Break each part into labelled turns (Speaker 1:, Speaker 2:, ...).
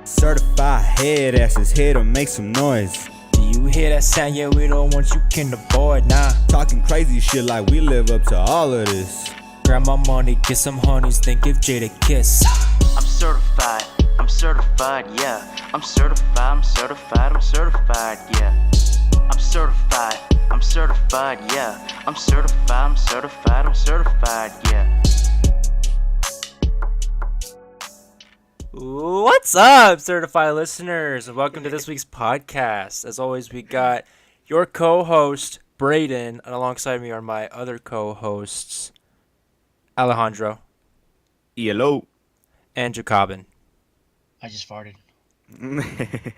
Speaker 1: Certified Headasses here to make some noise.
Speaker 2: Do you hear that sound? Yeah, we don't want you can avoid, nah.
Speaker 1: Talking crazy shit like we live up to all of this.
Speaker 2: Grab my money, get some honeys, then give Jade a kiss.
Speaker 3: I'm certified, yeah. I'm certified, yeah. I'm certified, yeah. I'm certified, yeah.
Speaker 2: What's up, certified listeners, and welcome to this week's podcast. As always, we got your co-host, Brayden, and alongside me are my other co-hosts, Alejandro.
Speaker 1: Hello.
Speaker 2: And Jokabin.
Speaker 4: I just farted.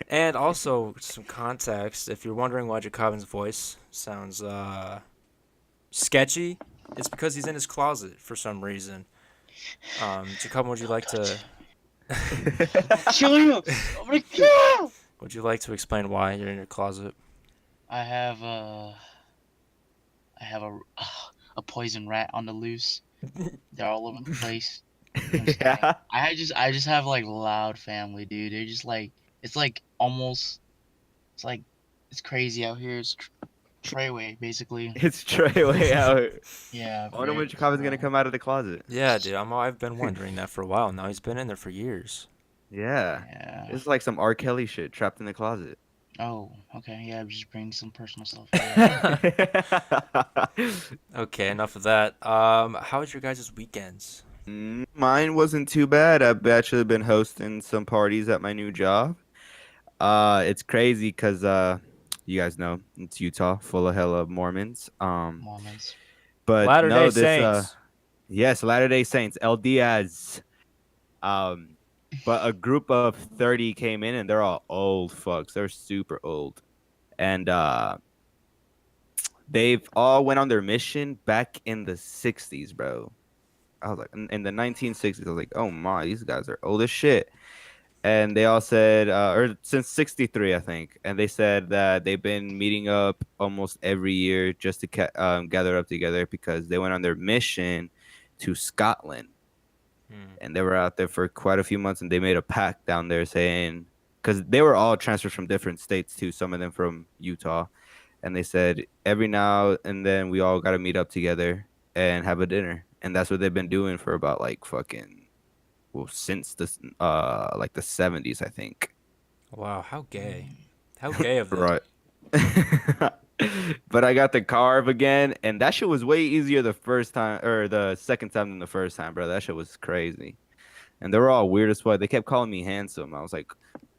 Speaker 2: And also, some context, if you're wondering why Jokabin's voice sounds sketchy, it's because he's in his closet for some reason. Jokabin, would you like to...
Speaker 4: Kill you! I'm gonna kill!
Speaker 2: Would you like to explain why you're in your closet?
Speaker 4: I have a poison rat on the loose. They're all over the place.
Speaker 1: Yeah.
Speaker 4: I just have like loud family, dude. They're just like it's crazy out here. It's Treyway, basically.
Speaker 1: It's Treyway out.
Speaker 4: Yeah.
Speaker 1: I wonder when Jokabin's gonna come out of the closet.
Speaker 2: Yeah, dude, I've been wondering that for a while now. He's been in there for years.
Speaker 1: Yeah.
Speaker 4: Yeah.
Speaker 1: It's like some R. Kelly shit trapped in the closet.
Speaker 4: Oh, okay. Yeah, just bring some personal stuff.
Speaker 2: Okay, enough of that. How was your guys' weekends?
Speaker 1: Mine wasn't too bad. I've actually been hosting some parties at my new job. It's crazy because you guys know it's Utah, full of hella Mormons.
Speaker 4: Mormons.
Speaker 1: But
Speaker 2: Latter-day
Speaker 1: no, this
Speaker 2: Saints.
Speaker 1: yes, Latter-day Saints, El Diaz. But a group of 30 came in, and they're all old fucks. They're super old, and they've all went on their mission back in the 60s, bro. I was like, in the 1960s, I was like, oh my, these guys are old as shit. And they all said, or since 63, I think. And they said that they've been meeting up almost every year just to gather up together because they went on their mission to Scotland. And they were out there for quite a few months, and they made a pact down there saying, because they were all transferred from different states too, some of them from Utah. And they said, every now and then we all got to meet up together and have a dinner. And that's what they've been doing for about since the like the 70s, I think.
Speaker 2: Wow, how gay. How gay of them.
Speaker 1: Right. But I got the carve again, and that shit was way easier the first time or the second time than the first time, bro. That shit was crazy. And they were all weird as fuck. They kept calling me handsome. I was like,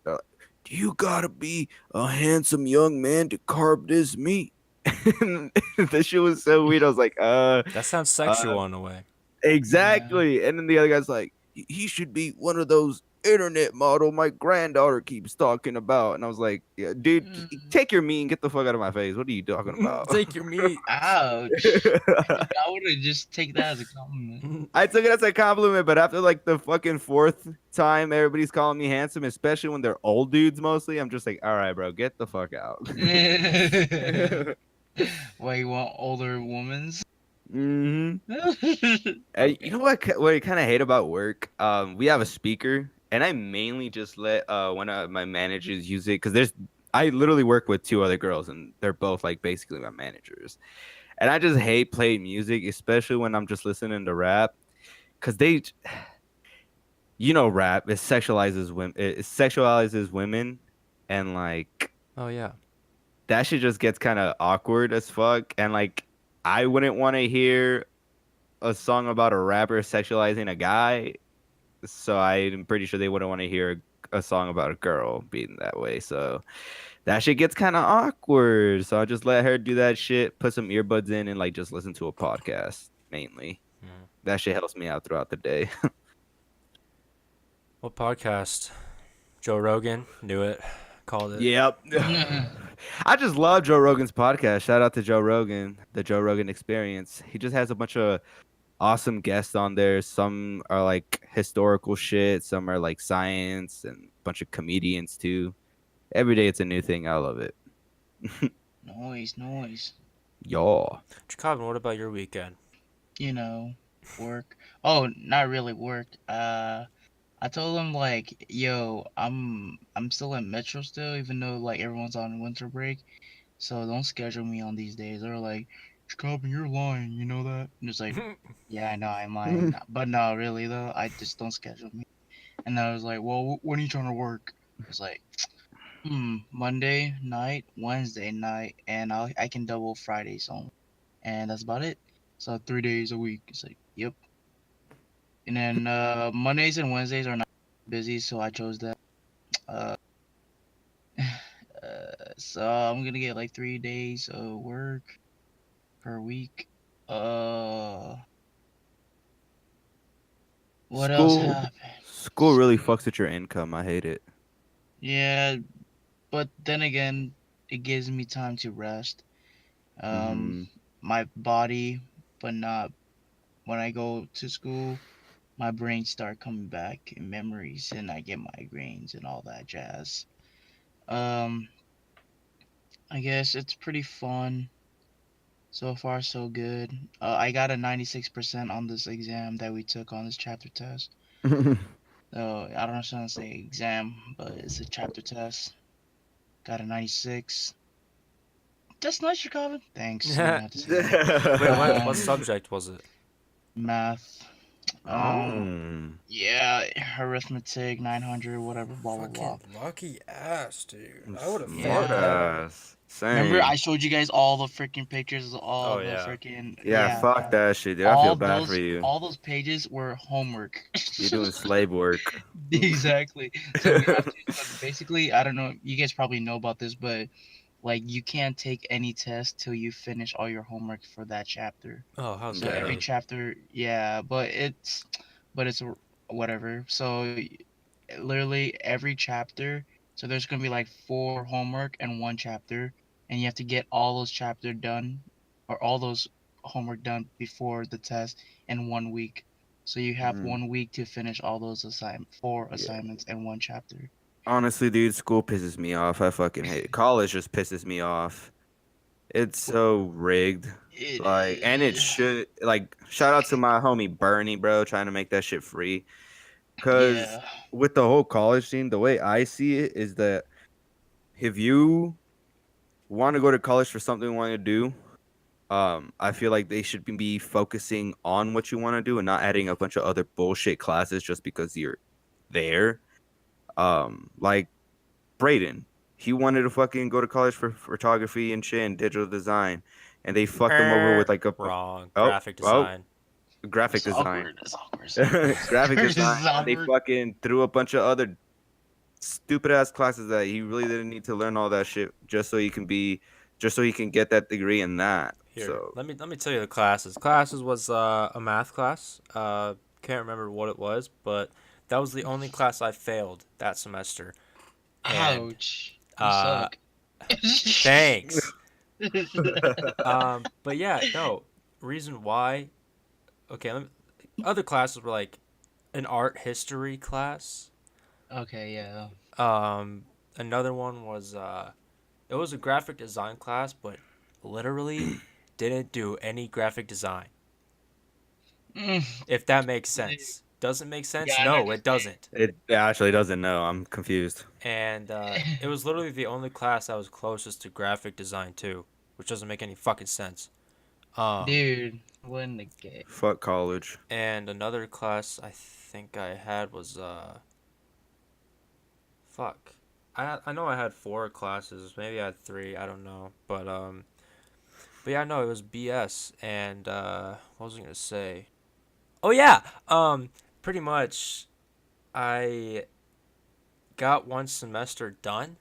Speaker 1: do you gotta be a handsome young man to carve this meat? That shit was so weird. I was like,
Speaker 2: That sounds sexual in a way.
Speaker 1: exactly. And then the other guy's like, he should be one of those internet model my granddaughter keeps talking about. And I was like, yeah, dude, take your meat and get the fuck out of my face. What are you talking about?
Speaker 2: Take your meat.
Speaker 4: Ouch. I would have just take that as a compliment.
Speaker 1: I took it as a compliment, but after like the fucking fourth time everybody's calling me handsome, especially when they're old dudes mostly, I'm just like, all right, bro, get the fuck out.
Speaker 4: Why you want older women's?
Speaker 1: Mm-hmm. You know what I kind of hate about work? We have a speaker, and I mainly just let one of my managers use it because I literally work with two other girls, and they're both like basically my managers. And I just hate playing music, especially when I'm just listening to rap, because rap it sexualizes women. It sexualizes women, and like,
Speaker 2: Oh, yeah.
Speaker 1: that shit just gets kind of awkward as fuck, and like. I wouldn't want to hear a song about a rapper sexualizing a guy, so I'm pretty sure they wouldn't want to hear a song about a girl being that way. So that shit gets kind of awkward. So I just let her do that shit, put some earbuds in, and like just listen to a podcast mainly. That shit helps me out throughout the day.
Speaker 2: What podcast? Joe Rogan knew it. Called it.
Speaker 1: Yep. I just love Joe Rogan's podcast. Shout out to Joe Rogan, the Joe Rogan Experience. He just has a bunch of awesome guests on there. Some are like historical shit. Some are like science and a bunch of comedians too. Every day it's a new thing. I love it.
Speaker 4: Noise.
Speaker 1: Y'all.
Speaker 2: Jokabin, what about your weekend?
Speaker 4: Work. Oh, not really work. I told them like, yo, I'm still in Metro still, even though like everyone's on winter break. So don't schedule me on these days. They're like, Jokabin, you're lying. You know that? And it's like, yeah, I know I'm lying, but no, really though, I just don't schedule me. And then I was like, well, when are you trying to work? I was like, Monday night, Wednesday night, and I can double Fridays only, and that's about it. So 3 days a week. It's like, yep. And then Mondays and Wednesdays are not busy, so I chose that. Uh, so I'm gonna get like 3 days of work per week. Uh, what else
Speaker 1: School,
Speaker 4: happened?
Speaker 1: school really fucks with your income. I hate it.
Speaker 4: Yeah, but then again, it gives me time to rest. Um,
Speaker 1: Hmm.
Speaker 4: my body, but not when I go to school. My brain start coming back in memories, and I get migraines and all that jazz. Um, I guess it's pretty fun. So far, so good. I got a 96% on this exam that we took on this chapter test. So I don't know if I'm gonna say exam, but it's a chapter test. Got a 96. That's nice, Jokabin. Thanks. You don't have to say that.
Speaker 2: Wait, what
Speaker 4: Um,
Speaker 2: subject was it?
Speaker 4: Math. Um,
Speaker 1: Oh.
Speaker 4: yeah, arithmetic, 900, whatever, blah blah blah.
Speaker 2: Fucking lucky ass, dude. I would have
Speaker 1: Smart
Speaker 2: fucked that.
Speaker 1: ass.
Speaker 4: Remember,
Speaker 1: Same.
Speaker 4: I showed you guys all the freaking pictures, all
Speaker 2: Oh
Speaker 4: the
Speaker 2: yeah.
Speaker 4: freaking
Speaker 1: Yeah, fuck that shit, dude. I feel bad for you.
Speaker 4: all those pages were homework.
Speaker 1: You're doing slave work.
Speaker 4: Exactly. So we have to basically, I don't know, you guys probably know about this, but like you can't take any test till you finish all your homework for that chapter.
Speaker 2: Oh, how
Speaker 4: So
Speaker 2: dare
Speaker 4: every
Speaker 2: you.
Speaker 4: chapter, yeah, but it's whatever. So literally every chapter, so there's gonna be like 4 homework and 1 chapter, and you have to get all those chapter done or all those homework done before the test in 1 week. So you have
Speaker 1: Mm,
Speaker 4: 1 week to finish all those four
Speaker 1: yeah.
Speaker 4: assignments and 1 chapter.
Speaker 1: Honestly, dude, school pisses me off. I fucking hate it. College just pisses me off. It's so rigged.
Speaker 4: It
Speaker 1: Like, and it
Speaker 4: is.
Speaker 1: should, like, shout out to my homie Bernie, bro, trying to make that shit free. Because
Speaker 4: Yeah.
Speaker 1: with the whole college scene, the way I see it is that if you want to go to college for something you want to do, I feel like they should be focusing on what you want to do and not adding a bunch of other bullshit classes just because you're there. Like Brayden, he wanted to fucking go to college for photography and shit and digital design, and they fucked him over with like a
Speaker 2: Wrong.
Speaker 1: oh
Speaker 2: Graphic
Speaker 1: oh
Speaker 2: design.
Speaker 1: graphic
Speaker 4: It's
Speaker 1: design,
Speaker 4: awkward. It's awkward. It's awkward.
Speaker 1: graphic
Speaker 4: This
Speaker 1: design,
Speaker 4: is
Speaker 1: and they
Speaker 4: awkward.
Speaker 1: fucking threw a bunch of other stupid ass classes that he really didn't need to learn all that shit just so he can get that degree in that.
Speaker 2: Here,
Speaker 1: So
Speaker 2: let me tell you the classes. Classes was a math class. Can't remember what it was, but that was the only class I failed that semester. And
Speaker 4: Ouch. You
Speaker 2: uh,
Speaker 4: suck.
Speaker 2: thanks. But yeah, no. Reason why? Okay, other classes were like an art history class.
Speaker 4: Okay, yeah.
Speaker 2: Another one was it was a graphic design class, but literally didn't do any graphic design.
Speaker 4: Mm,
Speaker 2: If that makes sense. Doesn't make
Speaker 4: yeah,
Speaker 2: sense?
Speaker 4: I know what
Speaker 2: No,
Speaker 4: you're
Speaker 2: it doesn't.
Speaker 1: it actually doesn't know. I'm confused.
Speaker 2: And
Speaker 4: saying.
Speaker 2: it was literally the only class that was closest to graphic design too, which doesn't make any fucking sense. Um,
Speaker 4: Dude, what in the game?
Speaker 1: Fuck college.
Speaker 2: and another class I think I had was fuck. I know I had 4 classes, maybe I had 3, I don't know. But yeah, no, it was BS. And what was I gonna say? Oh yeah, pretty much I got 1 semester done,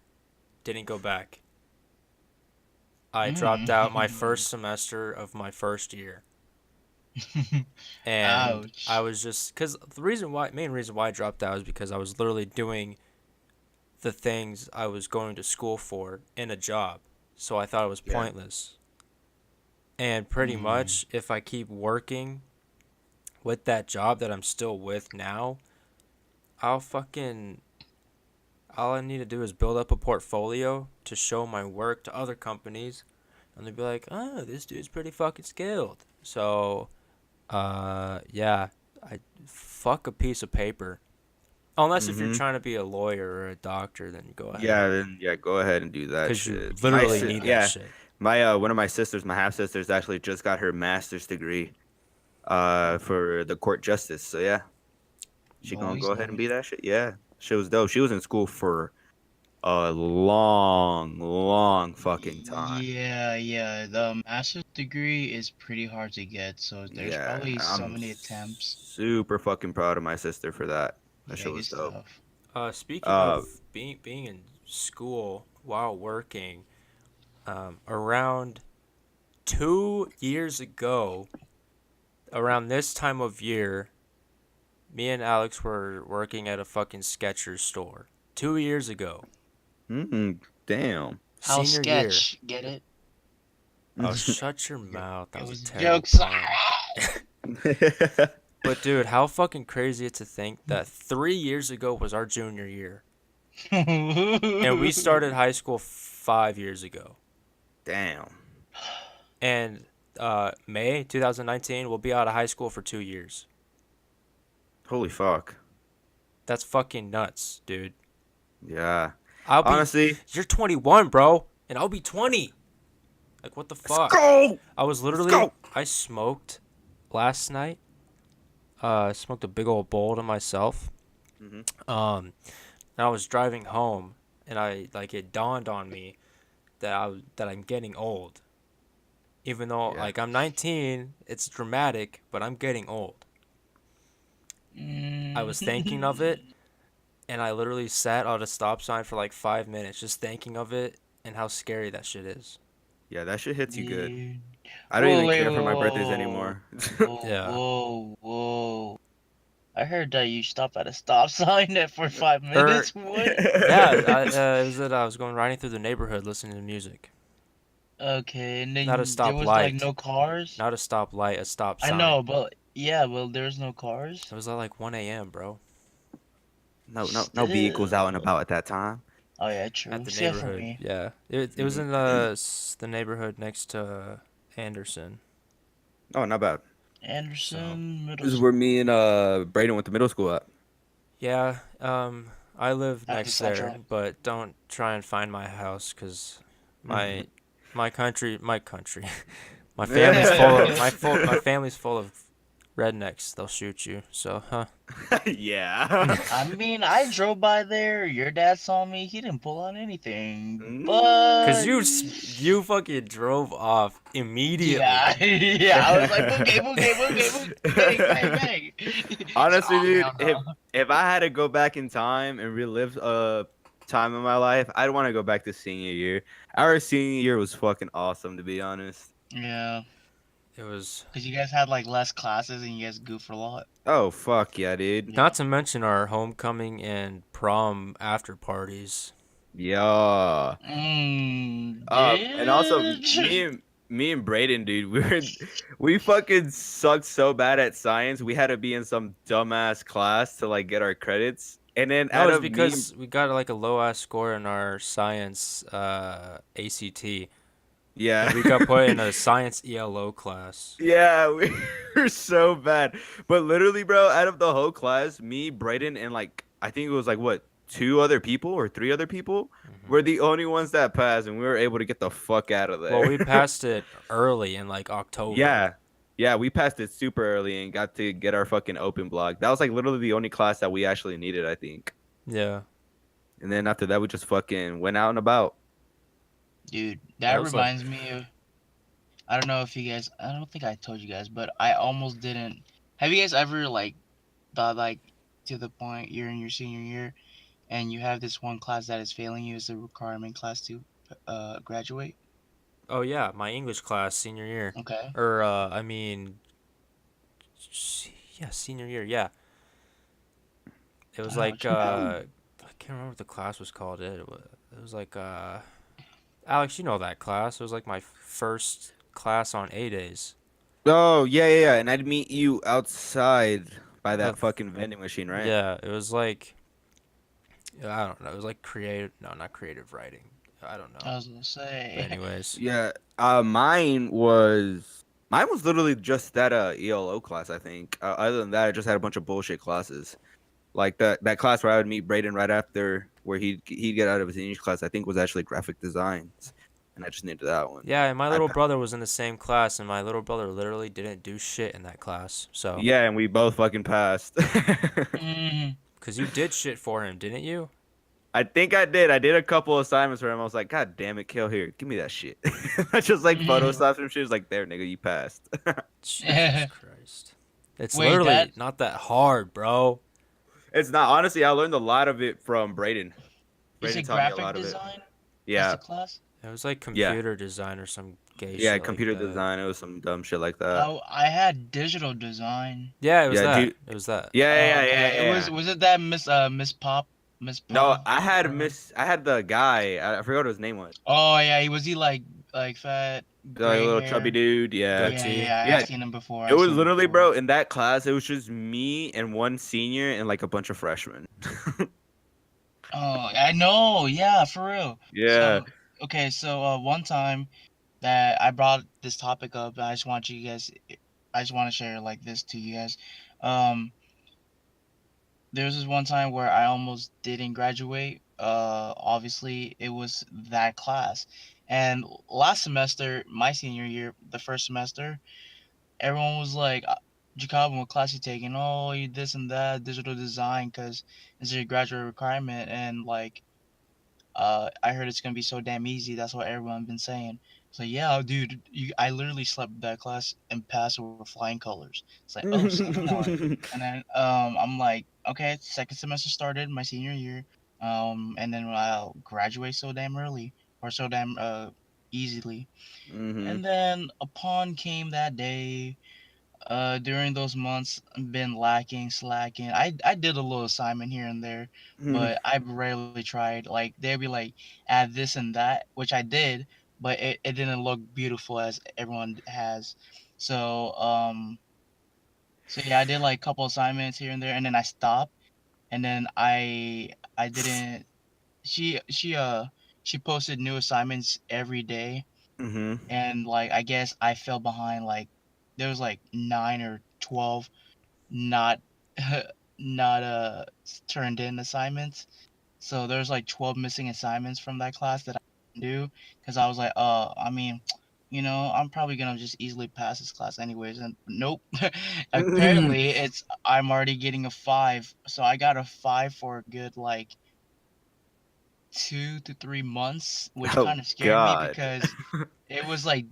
Speaker 2: didn't go back. I dropped out my first semester of my first year. And I
Speaker 4: Ouch.
Speaker 2: was just because main reason why I dropped out is because I was literally doing the things I was going to school for in a job, so I thought it was
Speaker 1: Yeah.
Speaker 2: pointless. And pretty much, if I keep working with that job that I'm still with now, I'll fucking all I need to do is build up a portfolio to show my work to other companies, and they'll be like, "Oh, this dude's pretty fucking skilled." So, yeah, I fuck a piece of paper. Unless if you're
Speaker 1: Mhm.
Speaker 2: trying to be a lawyer or a doctor, then you go ahead.
Speaker 1: Yeah, then go ahead and do that
Speaker 2: Because you
Speaker 1: shit.
Speaker 2: literally need that shit.
Speaker 1: My one of my sisters, my half sisters, actually just got her master's degree, for the court justice. So yeah, she gonna
Speaker 4: Nice,
Speaker 1: go ahead and
Speaker 4: nice.
Speaker 1: be that shit. Yeah, she was dope. She was in school for a long fucking time.
Speaker 4: Yeah. The master's degree is pretty hard to get, so there's
Speaker 1: Yeah,
Speaker 4: probably so
Speaker 1: I'm
Speaker 4: many attempts.
Speaker 1: super fucking proud of my sister for that. That
Speaker 4: Yeah,
Speaker 1: shit
Speaker 4: good
Speaker 1: was dope.
Speaker 4: stuff.
Speaker 2: Speaking
Speaker 1: Uh,
Speaker 2: of being in school while working, around 2 years ago, around this time of year, me and Alex were working at a fucking Skechers store. 2 years ago,
Speaker 1: damn.
Speaker 4: How
Speaker 2: senior year.
Speaker 4: sketch? Get it?
Speaker 2: Oh, shut your mouth. That
Speaker 4: It
Speaker 2: was
Speaker 4: was
Speaker 2: a terrible
Speaker 4: jokes.
Speaker 2: pun. But dude, how fucking crazy it to think that 3 years ago was our junior year, and we started high school 5 years ago.
Speaker 1: Damn.
Speaker 2: And May 2019, we'll be out of high school for 2 years.
Speaker 1: Holy fuck.
Speaker 2: That's fucking nuts, dude.
Speaker 1: Yeah.
Speaker 2: I'll be,
Speaker 1: Honestly,
Speaker 2: you're 21, bro, and I'll be 20. Like, what the fuck?
Speaker 1: go.
Speaker 2: I was literally,
Speaker 1: go.
Speaker 2: I smoked last night. Smoked a big old bowl to myself.
Speaker 1: Mhm.
Speaker 2: And I was driving home, and it dawned on me that I'm getting old. Even though
Speaker 1: Yeah.
Speaker 2: I'm 19, it's dramatic, but I'm getting old. I was thinking of it, and I literally sat at a stop sign for like 5 minutes just thinking of it and how scary that shit is.
Speaker 1: Yeah, that shit hits you good.
Speaker 4: Dude.
Speaker 1: I don't
Speaker 4: Whoa,
Speaker 1: even
Speaker 4: wait,
Speaker 1: care for my birthdays
Speaker 4: whoa.
Speaker 1: anymore.
Speaker 4: Whoa,
Speaker 2: Yeah.
Speaker 4: whoa. I heard that you stopped at a stop sign for 5 minutes. What?
Speaker 2: Yeah, I was going riding through the neighborhood listening to music.
Speaker 4: Okay, and then
Speaker 2: Not a
Speaker 4: there was like
Speaker 2: stoplight.
Speaker 4: no cars?
Speaker 2: Not a stoplight, a stop
Speaker 4: I
Speaker 2: sign.
Speaker 4: know, but yeah, well, there's no cars.
Speaker 2: It was at like 1 a.m., bro.
Speaker 1: No vehicles out and
Speaker 4: Still.
Speaker 1: about at that time.
Speaker 4: Oh yeah, true.
Speaker 2: At the
Speaker 4: Except for
Speaker 2: neighborhood.
Speaker 4: me.
Speaker 2: Yeah. It was in the neighborhood next to Anderson.
Speaker 1: Oh, not bad.
Speaker 4: Anderson Middle
Speaker 1: This is
Speaker 4: School.
Speaker 1: where me and Brayden went to middle school at.
Speaker 2: Yeah, I live
Speaker 4: At the
Speaker 2: next there,
Speaker 4: Central.
Speaker 2: but don't try and find my house because my country, my family's my family's full of rednecks. They'll shoot you. So,
Speaker 1: Yeah.
Speaker 4: I mean, I drove by there. Your dad saw me. He didn't pull out anything.
Speaker 1: Mm.
Speaker 4: But
Speaker 2: Cause you fucking drove off immediately.
Speaker 4: yeah, I was like, boogie, bang.
Speaker 1: Honestly,
Speaker 4: Oh,
Speaker 1: dude,
Speaker 4: hell no.
Speaker 1: if I had to go back in time and relive a time in my life, I'd want to go back to senior year. Our senior year was fucking awesome, to be honest.
Speaker 4: Yeah,
Speaker 2: It was
Speaker 4: because you guys had like less classes and you guys goof a lot.
Speaker 1: Oh fuck yeah, dude.
Speaker 2: not to mention our homecoming and prom after parties.
Speaker 1: Yeah. And also
Speaker 4: Bitch.
Speaker 1: me and Brayden, dude, we fucking sucked so bad at science. We had to be in some dumbass class to like get our credits. And then
Speaker 2: No,
Speaker 1: out
Speaker 2: it's
Speaker 1: of
Speaker 2: because we got like a low ass score in our science ACT.
Speaker 1: yeah.
Speaker 2: We got put in a science ELO class.
Speaker 1: Yeah, we were so bad. But literally, bro, out of the whole class, me, Brayden, and like I think it was like what, 2 other people or 3 other people were the only ones that passed, and we were able to get the fuck out of there.
Speaker 2: Well, we passed it early in like October.
Speaker 1: Yeah, we passed it super early and got to get our fucking open block. That was like literally the only class that we actually needed, I think.
Speaker 2: Yeah.
Speaker 1: And then after that, we just fucking went out and about.
Speaker 4: Dude,
Speaker 2: That
Speaker 4: that
Speaker 2: was like-
Speaker 4: reminds me of. I don't know if you guys. I don't think I told you guys, but I almost didn't. Have you guys ever like thought like to the point you're in your senior year, and you have this one class that is failing you as a requirement class to graduate?
Speaker 2: Oh yeah, my English class senior year.
Speaker 4: Okay.
Speaker 2: Or senior year. Yeah. It was
Speaker 4: Oh,
Speaker 2: like
Speaker 4: shit.
Speaker 2: I can't remember what the class was called. It was like Alex, you know that class. It was like my first class on A days.
Speaker 1: Oh, yeah. And I'd meet you outside by that
Speaker 2: Of-
Speaker 1: fucking vending machine, right?
Speaker 2: Yeah, it was like I don't know. It was like creative. No, not creative writing. I don't know.
Speaker 4: I was gonna say.
Speaker 2: But anyways,
Speaker 1: Yeah. Mine was literally just that ELO class, I think. Other than that, I just had a bunch of bullshit classes. Like that class where I would meet Brayden right after, where he'd get out of his English class, I think was actually graphic designs, and I just needed that one.
Speaker 2: Yeah, and my
Speaker 1: I
Speaker 2: little
Speaker 1: pa-
Speaker 2: brother was in the same class, and my little brother literally didn't do shit in that class. So,
Speaker 1: yeah, and we both fucking passed.
Speaker 4: Mm,
Speaker 2: because you did shit for him, didn't you?
Speaker 1: I think I did. I did a couple assignments for him. I was like, God damn it, Kale, here, give me that shit. I just like
Speaker 4: mm.
Speaker 1: photoshopped him. She was like, there, nigga, you passed.
Speaker 2: Jesus Christ. It's
Speaker 4: Wait,
Speaker 2: literally
Speaker 4: that
Speaker 2: not that hard, bro.
Speaker 1: It's not, honestly. I learned a lot of it from Brayden.
Speaker 4: is
Speaker 1: Brayden
Speaker 4: it
Speaker 1: taught me a
Speaker 4: graphic
Speaker 1: lot of it.
Speaker 4: design? That's
Speaker 1: Yeah,
Speaker 4: the class.
Speaker 2: It was like
Speaker 1: yeah,
Speaker 2: computer design or some gay
Speaker 1: yeah.
Speaker 2: shit like
Speaker 1: Computer
Speaker 2: that.
Speaker 1: design. It was some dumb shit like that.
Speaker 4: Oh, I had digital design.
Speaker 2: Yeah, it was
Speaker 1: Yeah,
Speaker 2: that.
Speaker 1: dude.
Speaker 2: It was that.
Speaker 1: Yeah,
Speaker 4: Oh,
Speaker 1: yeah, yeah,
Speaker 4: okay.
Speaker 1: yeah, yeah.
Speaker 4: Was it that Miss
Speaker 1: No,
Speaker 4: Pop?
Speaker 1: I had
Speaker 4: Or-
Speaker 1: Miss. I had the guy. I forgot what his name was.
Speaker 4: Oh yeah, he like fat,
Speaker 1: The
Speaker 4: gray
Speaker 1: little chubby
Speaker 4: hair.
Speaker 1: dude. Yeah,
Speaker 4: Yeah,
Speaker 2: Goatee.
Speaker 4: yeah. I've
Speaker 1: yeah.
Speaker 4: seen him before.
Speaker 1: It
Speaker 4: I've
Speaker 1: was
Speaker 4: seen him
Speaker 1: literally,
Speaker 4: before.
Speaker 1: bro, in that class. It was just me and one senior and like a bunch of freshmen.
Speaker 4: Oh, I know. Yeah, for real.
Speaker 1: Yeah.
Speaker 4: So okay, so one time that I brought this topic up, I just want you guys. I just want to share like this to you guys. Um, there was this one time where I almost didn't graduate. Obviously it was that class. And last semester, my senior year, the first semester, everyone was like, Jokabin, what class you taking? Oh, you this and that, digital design, because it's a graduate requirement. And like, I heard it's gonna be so damn easy. That's what everyone been saying. So yeah, dude, I literally slept that class and passed with flying colors. It's like, oh, seminar. And then I'm like, okay, second semester started my senior year. And then I'll graduate so damn early or so damn easily.
Speaker 1: Mhm.
Speaker 4: And then upon came that day, during those months I've been lacking, slacking. I did a little assignment here and there,
Speaker 1: Mhm.
Speaker 4: but I rarely tried. Like they'd be like, add this and that, which I did, but it didn't look beautiful as everyone has. So so yeah, I did like a couple assignments here and there, and then I stopped, and then I didn't. She posted new assignments every day,
Speaker 1: Mhm.
Speaker 4: and like I guess I fell behind. Like there was like 9 or 12 not not turned in assignments. So there's like 12 missing assignments from that class that I didn't do because I was like, I mean, I'm probably gonna just easily pass this class anyways. And nope. Apparently it's I'm already getting a 5. So I got a 5 for a good like 2 to 3 months, which
Speaker 1: Oh
Speaker 4: kind of scared me
Speaker 1: God.
Speaker 4: because it was like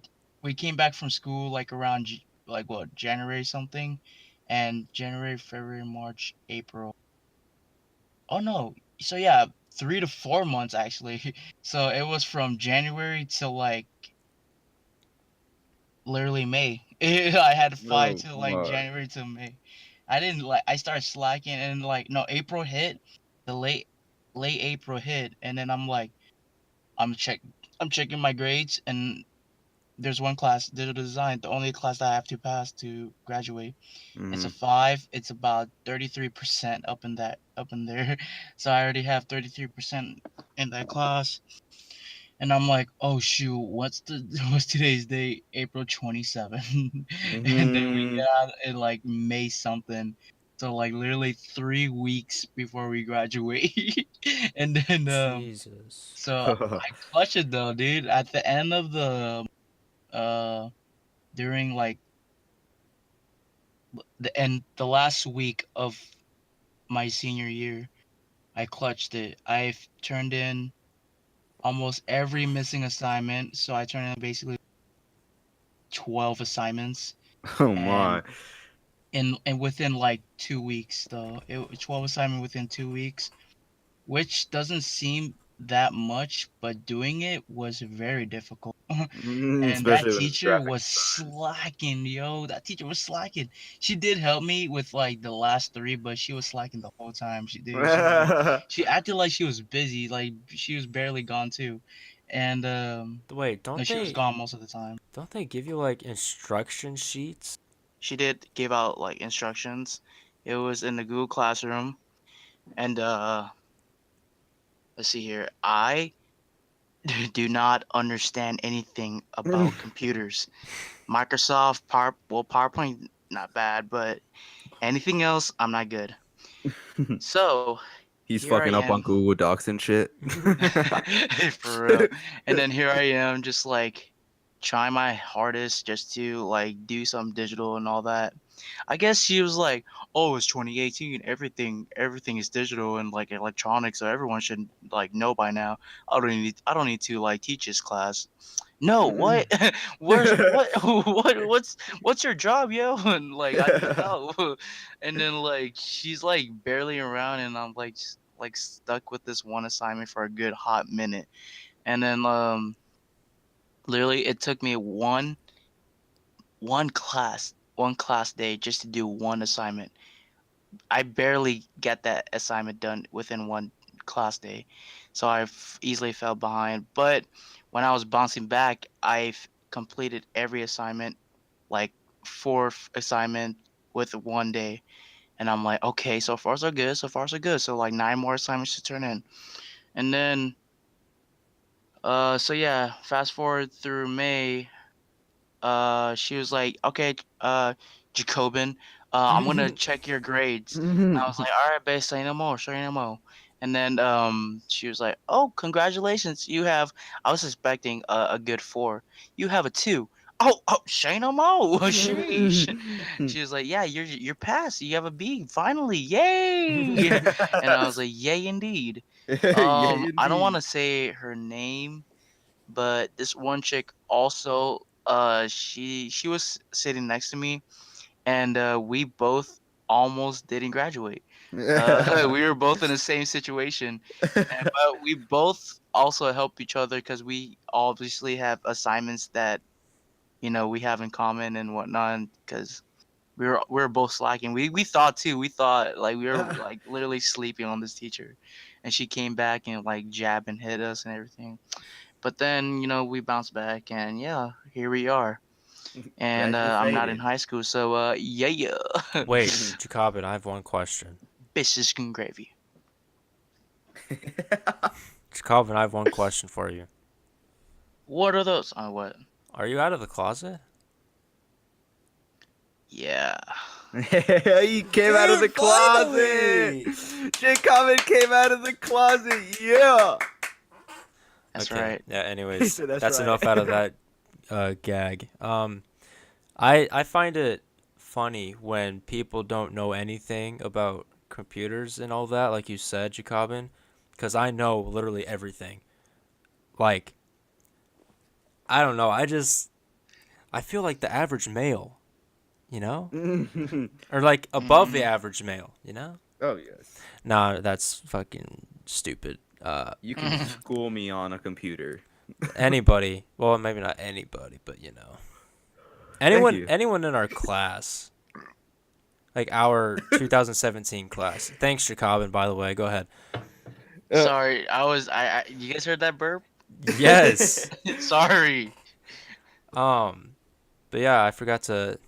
Speaker 4: we came back from school like around like what, January something, and January, February, March, April. Oh no. So yeah, 3 to 4 months actually. So it was from January to like literally May. I had to fight
Speaker 1: Oh
Speaker 4: till like
Speaker 1: my.
Speaker 4: January to May. I didn't like I started slacking and like no April hit, the late April hit, and then I'm like I'm check I'm checking my grades, and there's one class, digital design, the only class that I have to pass to graduate. It's a
Speaker 1: Mhm.
Speaker 4: 5. It's about 33% up in there. So I already have 33% in that class. And I'm like, oh shoot, what's today's date? April 27th. And then we
Speaker 1: Mhm.
Speaker 4: got it like May something. So like literally 3 weeks before we graduate. And then
Speaker 2: Jesus.
Speaker 4: so I clutched it though, dude. At the end of uh during like the last week of my senior year, I clutched it. I've turned in almost every missing assignment, so I turned in basically 12 assignments,
Speaker 1: Oh
Speaker 4: and
Speaker 1: my.
Speaker 4: and within like 2 weeks though, 12 assignment within 2 weeks, which doesn't seem that much, but doing it was very difficult. And that
Speaker 1: Especially with
Speaker 4: teacher
Speaker 1: graphic
Speaker 4: was slacking, yo. That teacher was slacking. She did help me with like the last three, but she was slacking the whole time. She did.
Speaker 1: design.
Speaker 4: She acted like she was busy, like she was barely gone too. And
Speaker 2: Wait,
Speaker 4: no, she was gone most of the time.
Speaker 2: don't they give you like instruction sheets?
Speaker 4: She did give out like instructions. It was in the Google Classroom, and let's see here. I do not understand anything about computers. Microsoft PowerPoint not bad, but anything else I'm not good.
Speaker 3: So
Speaker 1: He's
Speaker 3: here I
Speaker 1: fucking up on
Speaker 3: am.
Speaker 1: Google Docs and shit.
Speaker 3: For real. And then here I am, just like trying my hardest just to like do some digital and all that. I guess she was like, "Oh, it's 2018. Everything is digital and like electronics, so everyone should like know by now. I don't need to like teach this class." No, what? Where's what's your job, yo? And like I need help. And then like she's like barely around, and I'm like like stuck with this one assignment for a good hot minute. And then literally it took me one class day just to do one assignment. I barely get that assignment done within one class day, so easily fell behind. But when I was bouncing back, I've completed every assignment, like fourth assignment with one day, and I'm like, okay, so far so good, so far so good. So like 9 more assignments to turn in, and then so yeah, fast forward through May. She was like, okay, Jokabin, I'm gonna check your grades. And I was like, all right, babe, say no more, say no more. And then she was like, oh, congratulations, you have. I was expecting a good 4. You have a 2. Oh, say no more. Sheesh. She was like, yeah, you're passed. You have a B. Finally, yay! And I was like, yay, indeed.
Speaker 1: Yeah,
Speaker 3: I don't want
Speaker 1: indeed.
Speaker 3: to say her name, but this one chick also she was sitting next to me, and we both almost didn't graduate. We were both in the same situation, but we both also help each other because we obviously have assignments that we have in common and whatnot. Because we were both slacking. We thought too. We thought like we were like literally sleeping on this teacher, and she came back and like jab and hit us and everything. But then, we bounced back, and yeah, here we are. And I'm not in
Speaker 1: Graduated.
Speaker 3: high school, so yeah.
Speaker 2: Wait, Jokabin, I have one question.
Speaker 3: Biscuits and gravy.
Speaker 2: Jokabin, I have one question for you.
Speaker 3: What are those? Oh, what?
Speaker 2: Are you out of the closet?
Speaker 3: Yeah.
Speaker 1: He came out of the
Speaker 2: Dude,
Speaker 1: closet.
Speaker 2: finally!
Speaker 1: Jake Common came out of the closet. Yeah.
Speaker 3: That's
Speaker 2: Okay.
Speaker 3: right.
Speaker 2: Yeah. Anyways,
Speaker 1: So that's
Speaker 2: that's
Speaker 1: right.
Speaker 2: enough out of that gag. I find it funny when people don't know anything about computers and all that, like you said, Jacobin, because I know literally everything. Like, I don't know. I feel like the average male, you know, or like above the
Speaker 3: Mm-mm.
Speaker 2: average male, you know.
Speaker 1: Oh yes.
Speaker 2: Nah, that's fucking stupid.
Speaker 1: You can school me on a computer.
Speaker 2: Anybody, well, maybe not anybody, but you know.
Speaker 1: Thank
Speaker 2: Anyone
Speaker 1: you.
Speaker 2: anyone in our class, like our 2017 class. Thanks, Jacobin, by the way. Go ahead.
Speaker 3: Sorry, you guys heard that burp?
Speaker 2: Yes.
Speaker 3: Sorry.
Speaker 2: Um, but yeah, I forgot to.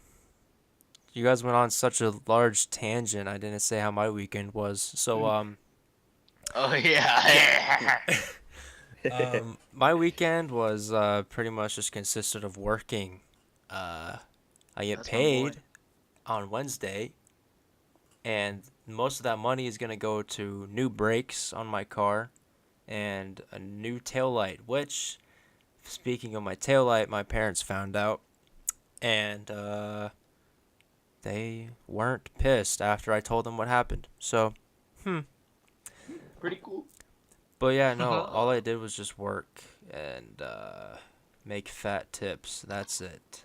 Speaker 2: You guys went on such a large tangent. I didn't say how my weekend was. So
Speaker 3: Oh yeah.
Speaker 2: my weekend was pretty much just consisted of working. I get
Speaker 3: That's my boy.
Speaker 2: paid on Wednesday, and most of that money is gonna go to new brakes on my car and a new taillight, which, speaking of my taillight, my parents found out, and they weren't pissed after I told them what happened. So,
Speaker 3: Pretty cool.
Speaker 2: but yeah, no, all I did was just work and make fat tips. That's it.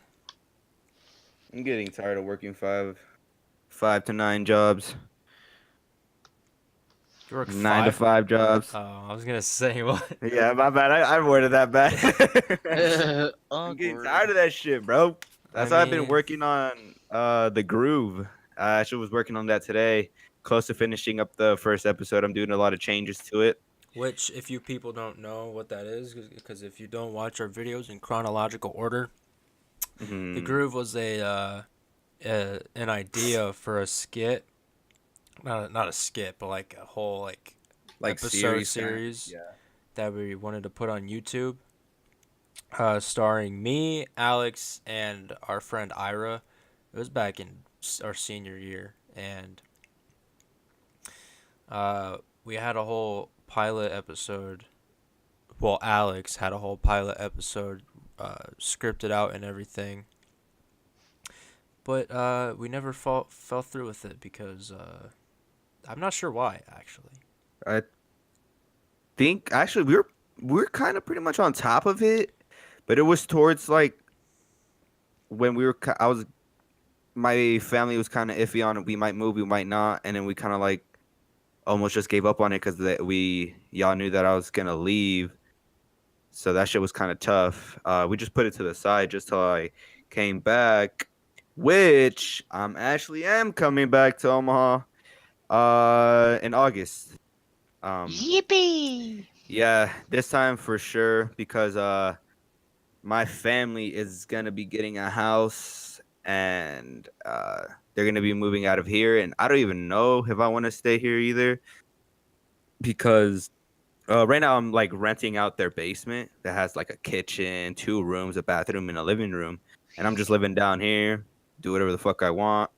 Speaker 1: I'm getting tired of working 5 to 9 jobs,
Speaker 2: You work 5?
Speaker 1: 9 to 5 jobs.
Speaker 2: Oh, I was gonna say what?
Speaker 1: Yeah, my bad. I worded that bad. I'm getting
Speaker 3: Awkward.
Speaker 1: tired of that shit, bro.
Speaker 2: I
Speaker 1: That's why I've been
Speaker 2: mean,
Speaker 1: working on the groove. I actually was working on that today, close to finishing up the first episode. I'm doing a lot of changes to it.
Speaker 2: which if you people don't know what that is, because if you don't watch our videos in chronological order, the
Speaker 1: Mhm.
Speaker 2: groove was an idea for a skit, not a skit, but like a whole like
Speaker 1: Like
Speaker 2: episode
Speaker 1: series, kinda.
Speaker 2: series
Speaker 1: Yeah.
Speaker 2: that we wanted to put on YouTube, starring me, Alex, and our friend Ira. It was back in our senior year, and We had a whole pilot episode. Well, Alex had a whole pilot episode scripted out and everything. But we never fell through with it because I'm not sure why, actually.
Speaker 1: I think actually we were kind of pretty much on top of it, but it was towards like when we were. I was my family was kind of iffy on it. We might move, we might not, and then we kind of like almost just gave up on it because y'all knew that I was gonna leave, so that shit was kind of tough. We just put it to the side just till I came back, which I'm actually am coming back to Omaha in August.
Speaker 3: Yippee!
Speaker 1: Yeah, this time for sure because my family is gonna be getting a house and they're gonna be moving out of here, and I don't even know if I want to stay here either because right now I'm like renting out their basement that has like a kitchen, 2 rooms, a bathroom, and a living room, and I'm just living down here, do whatever the fuck I want.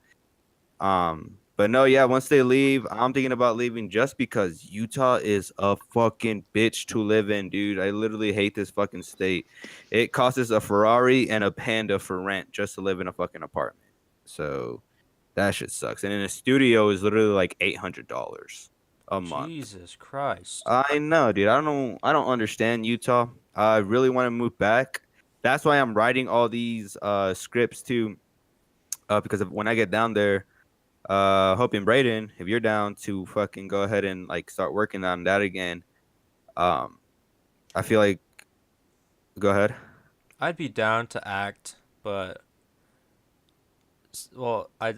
Speaker 1: But no, yeah, once they leave, I'm thinking about leaving just because Utah is a fucking bitch to live in, dude. I literally hate this fucking state. It costs us a Ferrari and a Panda for rent just to live in a fucking apartment. So that shit sucks. And in a studio is literally like $800 a month.
Speaker 2: Jesus Christ.
Speaker 1: I know, dude. I don't understand Utah. I really want to move back. That's why I'm writing all these scripts too. Because when I get down there, hoping Brayden, if you're down to fucking go ahead and like start working on that again. I feel like go ahead.
Speaker 2: I'd be down to act, but well, I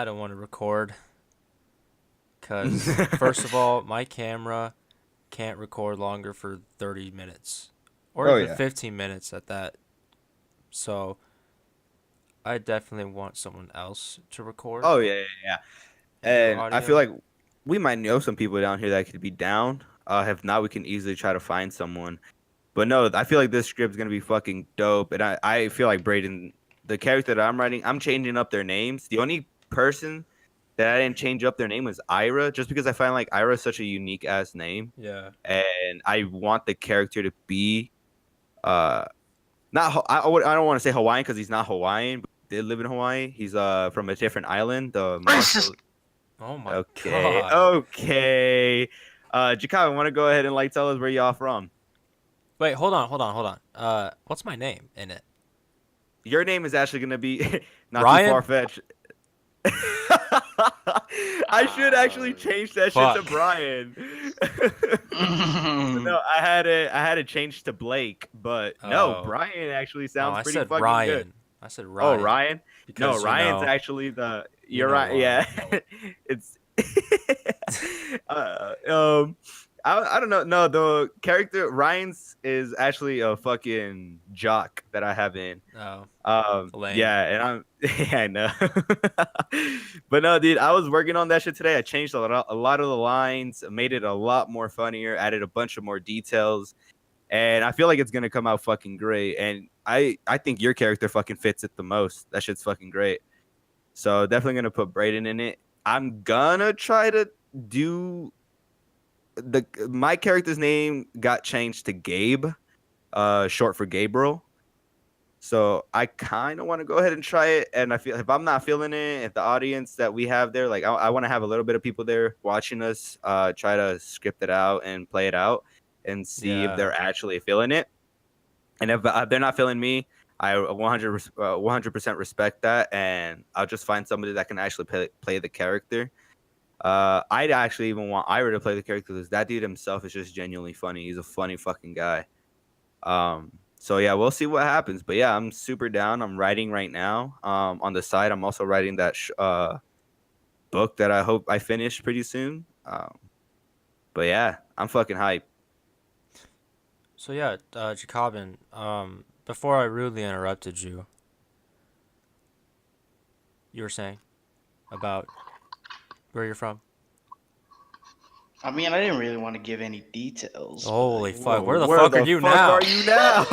Speaker 2: don't want to record because first of all, my camera can't record longer for 30 minutes or
Speaker 1: Oh,
Speaker 2: even
Speaker 1: yeah.
Speaker 2: 15 minutes at that. So I definitely want someone else to record.
Speaker 1: Oh yeah.
Speaker 2: and do
Speaker 1: And I feel
Speaker 2: audio.
Speaker 1: like we might know some people down here that could be down. If not, we can easily try to find someone. But no, I feel like this script's gonna be fucking dope. And I feel like Brayden, the character that I'm writing, I'm changing up their names. The only person that I didn't change up their name was Ira, just because I find like Ira is such a unique ass name.
Speaker 2: Yeah.
Speaker 1: And I want the character to be not I don't want to say Hawaiian because he's not Hawaiian, but he did live in Hawaii. He's from a different island, the
Speaker 3: Racist!
Speaker 2: Oh my
Speaker 1: Okay.
Speaker 2: god.
Speaker 1: Okay. Jokabin, want to go ahead and like tell us where y'all from?
Speaker 2: Wait, hold on. What's my name in it?
Speaker 1: Your name is actually gonna be not
Speaker 2: Ryan?
Speaker 1: too far fetched. I should actually change that shit to
Speaker 2: Fuck.
Speaker 1: Brian. No, I had it changed to Blake, but no,
Speaker 2: Oh.
Speaker 1: Brian actually
Speaker 2: Oh,
Speaker 1: sounds
Speaker 2: I
Speaker 1: pretty
Speaker 2: said
Speaker 1: fucking
Speaker 2: Ryan.
Speaker 1: good.
Speaker 2: I said
Speaker 1: Oh,
Speaker 2: Ryan.
Speaker 1: Ryan? No,
Speaker 2: Because,
Speaker 1: Ryan's
Speaker 2: you know,
Speaker 1: actually the.
Speaker 2: you
Speaker 1: You're
Speaker 2: know
Speaker 1: right.
Speaker 2: why.
Speaker 1: Yeah, it's. uh, um, I don't know. No, the character Ryan's is actually a fucking jock that I have in.
Speaker 2: Oh. Lame.
Speaker 1: Yeah, and I'm. Yeah, I know. But no, dude, I was working on that shit today. I changed a lot of the lines, made it a lot more funnier, added a bunch of more details, and I feel like it's gonna come out fucking great. And I think your character fucking fits it the most. That shit's fucking great. So definitely gonna put Brayden in it. I'm gonna try to do my character's name got changed to Gabe, short for Gabriel. So I kind of want to go ahead and try it. And I feel if I'm not feeling it, if the audience that we have there, like I want to have a little bit of people there watching us, try to script it out and play it out and see if
Speaker 2: Yeah.
Speaker 1: they're actually feeling it. And if they're not feeling me, I 100% respect that, and I'll just find somebody that can actually play the character. I'd actually even want Ira to play the character because that dude himself is just genuinely funny. He's a funny fucking guy. So yeah, we'll see what happens. But yeah, I'm super down. I'm writing right now. On the side, I'm also writing that book that I hope I finish pretty soon. But yeah, I'm fucking hyped.
Speaker 2: So yeah, Jokabin, before I rudely interrupted you, you were saying about where you're from.
Speaker 3: I mean, I didn't really want to give any details.
Speaker 2: Holy
Speaker 3: but-
Speaker 2: fuck, where the
Speaker 1: Where
Speaker 2: fuck
Speaker 1: the
Speaker 2: are you
Speaker 1: fuck
Speaker 2: now?
Speaker 1: are you now?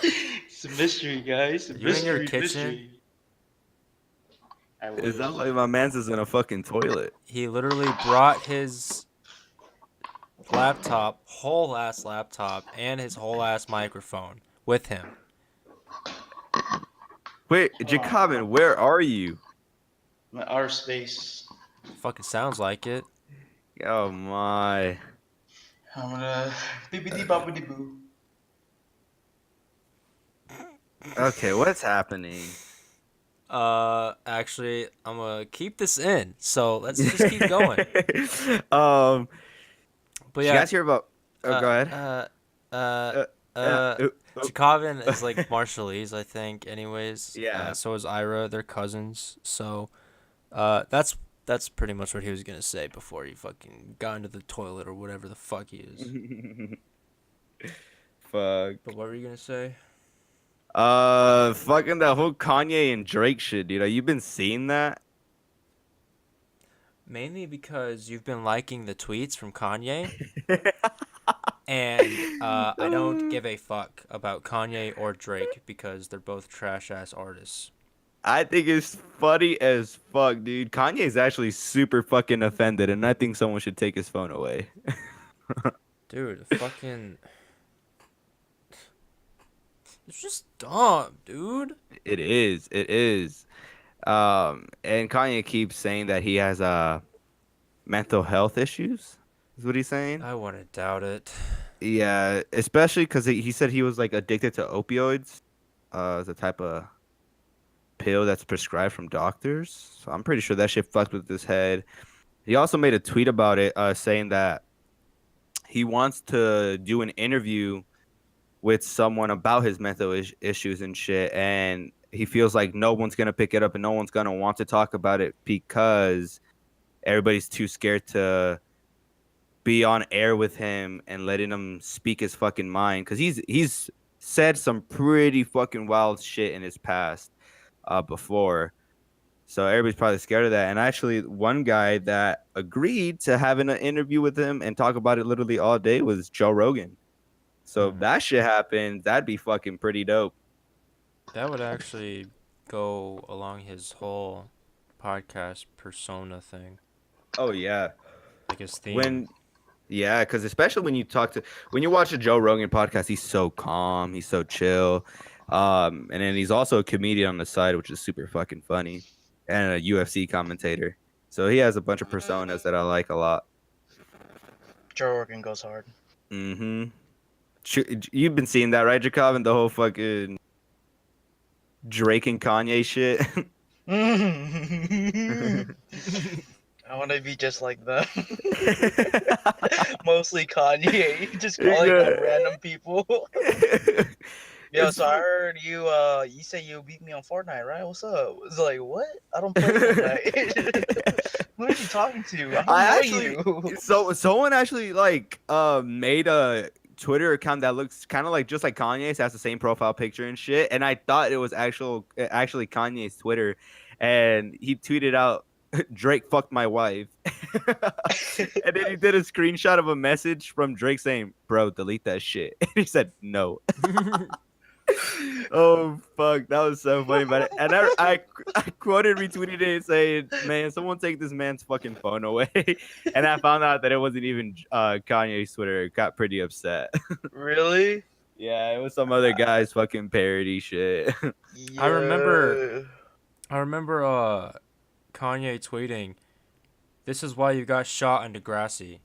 Speaker 3: It's a mystery, guys. A
Speaker 2: You in your
Speaker 3: mystery,
Speaker 2: kitchen?
Speaker 3: mystery.
Speaker 4: I
Speaker 1: It
Speaker 4: wish.
Speaker 1: sounds like my man's is in a fucking toilet.
Speaker 2: He literally brought his laptop, whole ass laptop, and his whole ass microphone with him.
Speaker 1: Wait, Jokabin, where are you?
Speaker 4: My outer space.
Speaker 2: Fucking sounds like it.
Speaker 1: Oh my.
Speaker 4: I'm gonna bibbidi bobbidi boo.
Speaker 1: Okay, what's happening?
Speaker 2: Actually, I'm gonna keep this in. So let's just keep going.
Speaker 1: um,
Speaker 2: But
Speaker 1: did you
Speaker 2: yeah,
Speaker 1: guys hear about? Oh, go ahead. Oop.
Speaker 2: Jokabin is like Marshallese, I think. Anyways,
Speaker 1: Yeah.
Speaker 2: So is Ira. They're cousins. So, that's pretty much what he was gonna say before he fucking got into the toilet or whatever the fuck he is.
Speaker 1: Fuck.
Speaker 2: But what were you gonna say?
Speaker 1: Fucking that whole Kanye and Drake shit, dude. Have you been seeing that?
Speaker 2: Mainly because you've been liking the tweets from Kanye, and I don't give a fuck about Kanye or Drake because they're both trash ass artists.
Speaker 1: I think it's funny as fuck, dude. Kanye's actually super fucking offended, and I think someone should take his phone away.
Speaker 2: Dude, fucking. It's just dumb, dude.
Speaker 1: It is. It is. And Kanye keeps saying that he has mental health issues. Is what he's saying.
Speaker 2: I wouldn't doubt it.
Speaker 1: Yeah, especially because he said he was like addicted to opioids. It's a type of pill that's prescribed from doctors. So I'm pretty sure that shit fucked with his head. He also made a tweet about it, saying that he wants to do an interview with someone about his mental issues and shit, and he feels like no one's gonna pick it up and no one's gonna want to talk about it because everybody's too scared to be on air with him and letting him speak his fucking mind because he's said some pretty fucking wild shit in his past before. So everybody's probably scared of that. And actually, one guy that agreed to having an interview with him and talk about it literally all day was Joe Rogan. So if that shit happens, that'd be fucking pretty dope.
Speaker 2: That would actually go along his whole podcast persona thing,
Speaker 1: Oh yeah.
Speaker 2: like his theme.
Speaker 1: Yeah, because especially when you watch a Joe Rogan podcast, he's so calm, he's so chill. And then he's also a comedian on the side, which is super fucking funny, and a UFC commentator. So he has a bunch of personas that I like a lot.
Speaker 4: Joe Rogan goes hard.
Speaker 1: Mm-hmm. You've been seeing that, right, Jokabin? The whole fucking Drake and Kanye shit.
Speaker 4: I want to be just like them. Mostly Kanye, just calling out random people. Yo, so I heard you. You say you beat me on Fortnite, right? What's up? It's like, what? I don't play Fortnite. Who are you talking to? I don't know you.
Speaker 1: So someone actually made a Twitter account that looks kind of like just like Kanye's, has the same profile picture and shit, and I thought it was actually Kanye's Twitter, and he tweeted out, Drake fucked my wife. And then he did a screenshot of a message from Drake saying, bro, delete that shit. And he said no. Oh fuck, that was so funny. But and I quoted retweeted it saying, man, someone take this man's fucking phone away. And I found out that it wasn't even Kanye's Twitter. It got pretty upset.
Speaker 4: Really?
Speaker 1: Yeah, it was some other guy's fucking parody shit.
Speaker 4: Yeah.
Speaker 2: I remember Kanye tweeting, "This is why you got shot in Degrassi."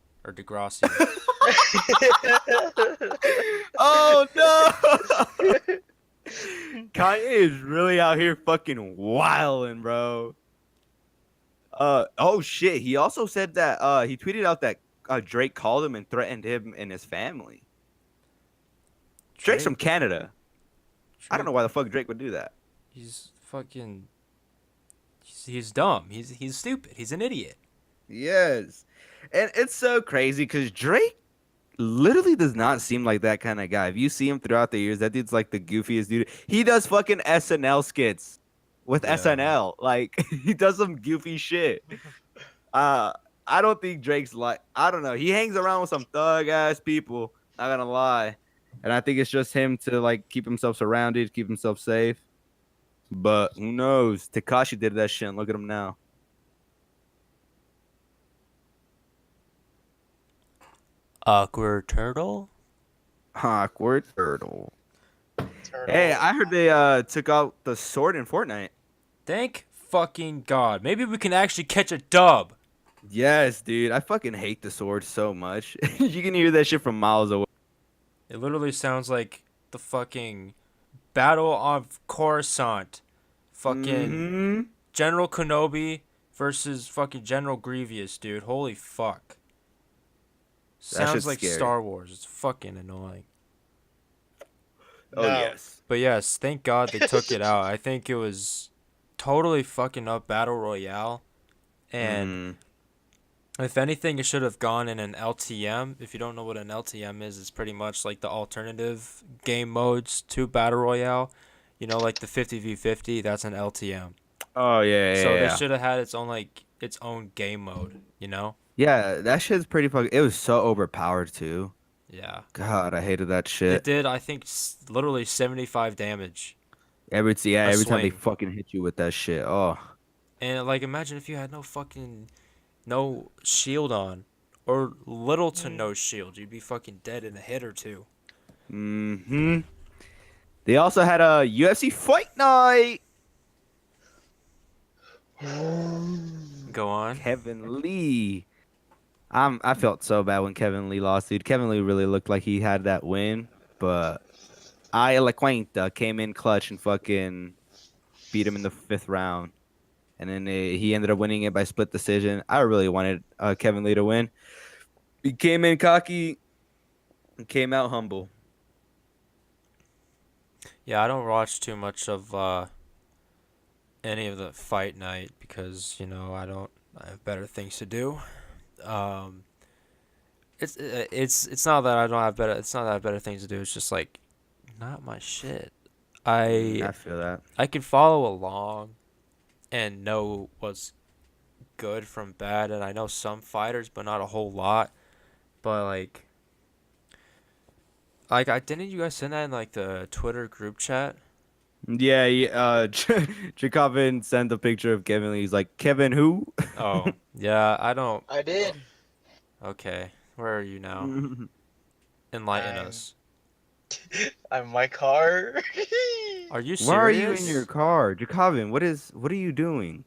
Speaker 1: Oh no. Kanye is really out here fucking wilding, bro. Oh shit. He also said that he tweeted out that Drake called him and threatened him and his family. Drake's from Canada. I don't know why the fuck Drake would do that.
Speaker 2: He's fucking. He's dumb. He's stupid. He's an idiot.
Speaker 1: Yes. And it's so crazy because Drake literally does not seem like that kind of guy. If you see him throughout the years, that dude's like the goofiest dude. He does fucking SNL skits with SNL. Like, he does some goofy shit. I don't think Drake's like, I don't know. He hangs around with some thug ass people, not gonna lie. And I think it's just him to like keep himself surrounded, keep himself safe. But who knows? Takashi did that shit, and look at him now.
Speaker 2: Awkward turtle.
Speaker 1: Awkward turtle.
Speaker 3: Turtle.
Speaker 1: Hey, I heard they took out the sword in Fortnite.
Speaker 2: Thank fucking God. Maybe we can actually catch a dub.
Speaker 1: Yes, dude. I fucking hate the sword so much. You can hear that shit from miles away.
Speaker 2: It literally sounds like the fucking Battle of Coruscant. Fucking
Speaker 1: Mhm.
Speaker 2: General Kenobi versus fucking General Grievous, dude. Holy fuck. Sounds
Speaker 1: shit's
Speaker 2: like
Speaker 1: scary.
Speaker 2: Star Wars. It's fucking annoying.
Speaker 1: Oh
Speaker 3: No.
Speaker 1: yes.
Speaker 2: But yes, thank God they took it out. I think it was totally fucking up Battle Royale. And
Speaker 1: Mhm.
Speaker 2: if anything, it should have gone in an LTM. If you don't know what an LTM is, it's pretty much like the alternative game modes to Battle Royale. You know, like the 50v50, that's an LTM.
Speaker 1: Oh yeah, yeah,
Speaker 2: So they
Speaker 1: yeah.
Speaker 2: should have had its own game mode, you know?
Speaker 1: Yeah, that shit's pretty fucking. It was so overpowered too.
Speaker 2: Yeah.
Speaker 1: God, I hated that
Speaker 2: It
Speaker 1: shit.
Speaker 2: did, I think, literally 75 damage.
Speaker 1: Every
Speaker 2: a
Speaker 1: time they
Speaker 2: swing.
Speaker 1: fucking hit you with that shit. Oh.
Speaker 2: And like, imagine if you had no shield on, or little to no shield. You'd be fucking dead in a hit or two.
Speaker 1: Mhm. They also had a UFC fight night.
Speaker 2: Go on.
Speaker 1: Kevin Lee. I felt so bad when Kevin Lee lost, dude. Kevin Lee really looked like he had that win, but La Cuenta came in clutch and fucking beat him in the 5th round. And then he ended up winning it by split decision. I really wanted Kevin Lee to win. He came in cocky and came out humble.
Speaker 2: Yeah, I don't watch too much of any of the fight night because I have better things to do. Um, it's not that I don't have better. It's not that I have better things to do. It's just like not my shit.
Speaker 1: I feel that.
Speaker 2: I can follow along and know what's good from bad, and I know some fighters, but not a whole lot. But I didn't you guys send that in like the Twitter group chat?
Speaker 1: Yeah, Jokabin sent a picture of Kevin Lee. He's like, Kevin who?
Speaker 2: Oh, yeah, I don't.
Speaker 3: I did.
Speaker 2: Okay, where are you now? Enlighten
Speaker 3: I'm-
Speaker 2: us.
Speaker 3: I'm in my car.
Speaker 2: Are you serious?
Speaker 1: Why are you in your car? Jokabin, what are you doing?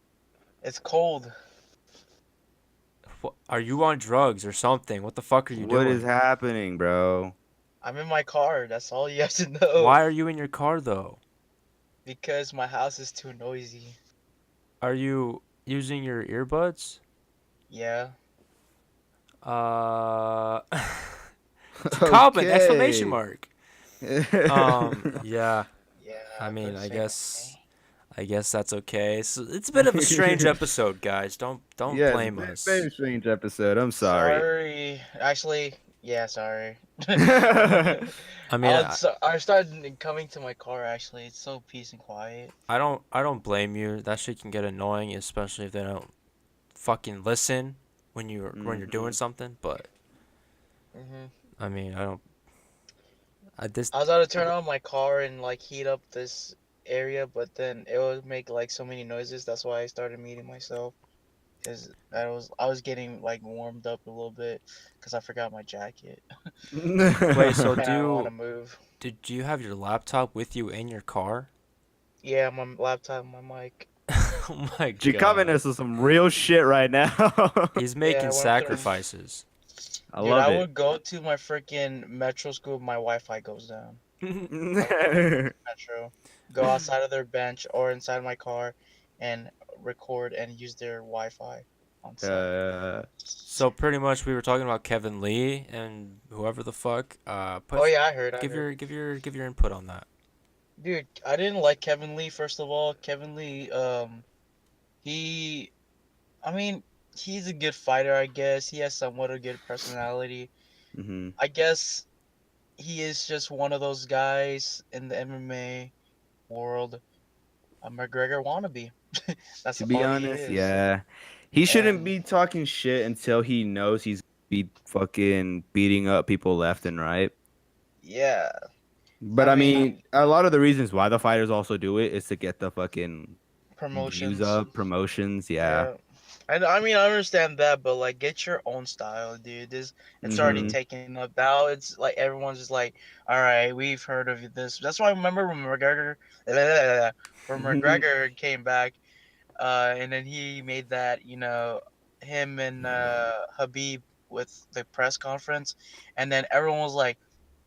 Speaker 3: It's cold.
Speaker 2: Are you on drugs or something? What the fuck are you
Speaker 1: What
Speaker 2: doing?
Speaker 1: is happening, bro?
Speaker 3: I'm in my car. That's all you have to know.
Speaker 2: Why are you in your car though?
Speaker 3: Because my house is too noisy.
Speaker 2: Are you using your earbuds?
Speaker 3: Yeah.
Speaker 2: Jokabin! Exclamation mark. Yeah.
Speaker 3: Yeah.
Speaker 2: I mean,
Speaker 3: but
Speaker 2: I
Speaker 3: say
Speaker 2: guess that's okay. So it's a bit of a strange episode, guys. Don't
Speaker 1: Yes,
Speaker 2: blame us.
Speaker 1: Very strange episode. I'm
Speaker 3: okay.
Speaker 1: sorry.
Speaker 3: Sorry. Actually, yeah, sorry.
Speaker 2: I mean,
Speaker 3: I started coming to my car. Actually, it's so peace and quiet.
Speaker 2: I don't blame you. That shit can get annoying, especially if they don't fucking listen when you're doing something. But
Speaker 3: Mhm.
Speaker 2: I mean, I
Speaker 3: I was about to turn on my car and like heat up this area, but then it would make like so many noises. That's why I started muting myself, because I was getting like warmed up a little bit because I forgot my jacket
Speaker 2: Wait, so
Speaker 3: and I don't want to move.
Speaker 2: did you have your laptop with you in your car?
Speaker 3: Yeah, my laptop, my mic.
Speaker 2: Oh my
Speaker 1: Jokabin
Speaker 2: god.
Speaker 1: is some real shit right now.
Speaker 2: He's
Speaker 3: I
Speaker 2: making
Speaker 3: went through-
Speaker 2: sacrifices.
Speaker 1: I
Speaker 3: Dude,
Speaker 1: love
Speaker 3: I
Speaker 1: it.
Speaker 3: would go to my freaking metro school. My Wi-Fi goes down.
Speaker 1: Yeah,
Speaker 3: Metro, go outside of their bench or inside my car, and record and use their Wi-Fi on site.
Speaker 2: So pretty much we were talking about Kevin Lee and whoever the fuck
Speaker 3: Oh yeah, I heard.
Speaker 2: give your input on that.
Speaker 3: Dude, I didn't like Kevin Lee. First of all, Kevin Lee, he, I mean, he's a good fighter, I guess. He has somewhat a good personality.
Speaker 1: hmm
Speaker 3: I guess he is just one of those guys in the MMA world, a McGregor wannabe. That's
Speaker 1: To
Speaker 3: all
Speaker 1: be
Speaker 3: he
Speaker 1: honest,
Speaker 3: is.
Speaker 1: yeah. He shouldn't
Speaker 3: And-
Speaker 1: be talking shit until he knows he's be fucking beating up people left and right.
Speaker 3: Yeah.
Speaker 1: But I mean, a lot of the reasons why the fighters also do it is to get the fucking views
Speaker 4: promotions.
Speaker 1: up, promotions. Yeah.
Speaker 4: Yeah. I mean, I understand that, but like, get your own style, dude. This it's already
Speaker 1: Mm-hmm.
Speaker 4: taken up. Now it's like everyone's just like, all right, we've heard of this. That's why I remember when McGregor, when McGregor came back, and then he made that, him and Habib with the press conference, and then everyone was like,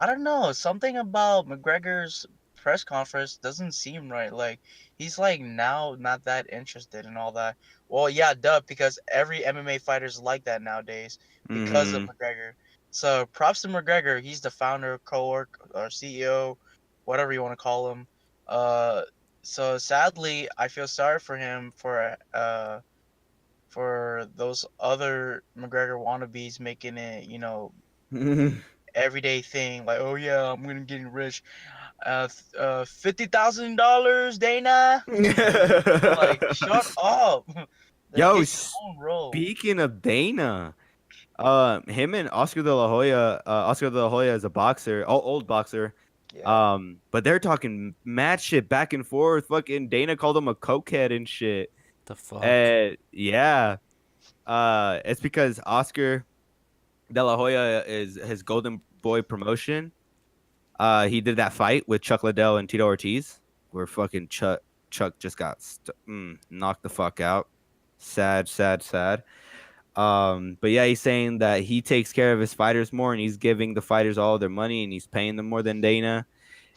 Speaker 4: I don't know, something about McGregor's press conference doesn't seem right. Like he's like now not that interested in all that. Well, yeah, duh, because every MMA fighter's like that nowadays because of
Speaker 1: Mm-hmm.
Speaker 4: McGregor. So props to McGregor. He's the founder, co-work, or CEO, whatever you want to call him. Uh, so sadly, I feel sorry for him for those other McGregor wannabes making it, everyday thing like, oh yeah, I'm gonna get rich, $50,000, Dana. Like, shut up. Like,
Speaker 1: Yo,
Speaker 4: get your own role.
Speaker 1: speaking of Dana, him and Oscar De La Hoya, Oscar De La Hoya is a boxer, old boxer.
Speaker 4: Yeah.
Speaker 1: But they're talking mad shit back and forth. Fucking Dana called him a cokehead and shit.
Speaker 2: The fuck?
Speaker 1: And yeah, it's because Oscar De La Hoya is his Golden Boy promotion. He did that fight with Chuck Liddell and Tito Ortiz, where fucking Chuck just got knocked the fuck out. Sad, sad, sad. But yeah, he's saying that he takes care of his fighters more, and he's giving the fighters all their money, and he's paying them more than Dana.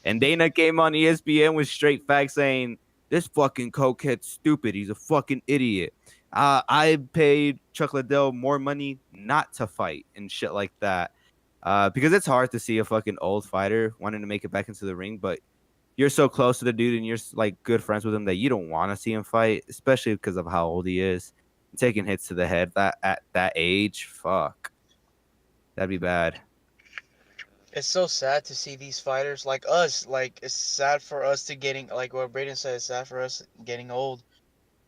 Speaker 1: And Dana came on ESPN with straight facts saying, "This fucking cokehead's stupid. He's a fucking idiot. I paid Chuck Liddell more money not to fight and shit like that." Because it's hard to see a fucking old fighter wanting to make it back into the ring, but you're so close to the dude and you're like good friends with him that you don't want to see him fight, especially because of how old he is. Taking hits to the head that at that age, fuck, that'd be bad.
Speaker 4: It's so sad to see these fighters like us. Like, it's sad for us to getting, like what Brayden said, it's sad for us getting old.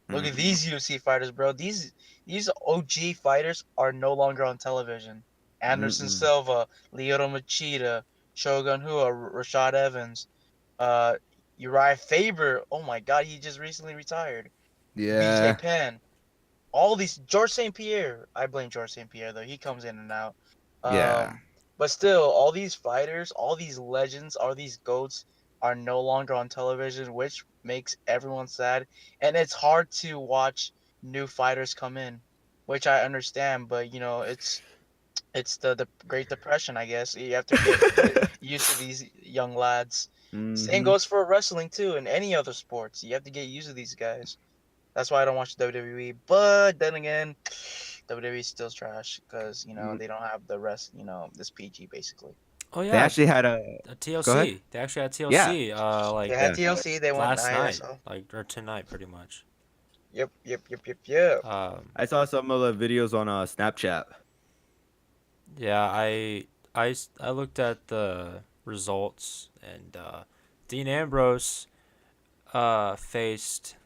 Speaker 4: Look at
Speaker 1: Mhm.
Speaker 4: these UFC fighters, bro. These OG fighters are no longer on television. Anderson
Speaker 1: Mm-mm.
Speaker 4: Silva, Lyoto Machida, Shogun Rua, Rashad Evans, uh, Uriah Faber. Oh my God, he just recently retired. BJ
Speaker 1: Yeah,
Speaker 4: Penn. All these, George St. Pierre. I blame George St. Pierre though. He comes in and out.
Speaker 1: yeah.
Speaker 4: But still, all these fighters, all these legends, all these goats are no longer on television, which makes everyone sad. And it's hard to watch new fighters come in, which I understand. But it's the Great Depression, I guess. You have to get used to these young lads. Same
Speaker 1: Hmm.
Speaker 4: goes for wrestling too, and any other sports. You have to get used to these guys. That's why I don't watch WWE. But then again, WWE still trash because they don't have the rest. This PG basically.
Speaker 2: Oh
Speaker 1: They
Speaker 2: yeah,
Speaker 1: actually had a. Go ahead.
Speaker 2: TLC. They actually had
Speaker 1: Yeah,
Speaker 2: TLC.
Speaker 4: They
Speaker 2: Like
Speaker 4: had
Speaker 1: yeah,
Speaker 4: TLC. They went
Speaker 2: last night,
Speaker 4: ISL.
Speaker 2: like or tonight, pretty much.
Speaker 4: Yep, yep, yep, yep, yep.
Speaker 1: I saw some of the videos on Snapchat.
Speaker 2: Yeah, I looked at the results, and Dean Ambrose faced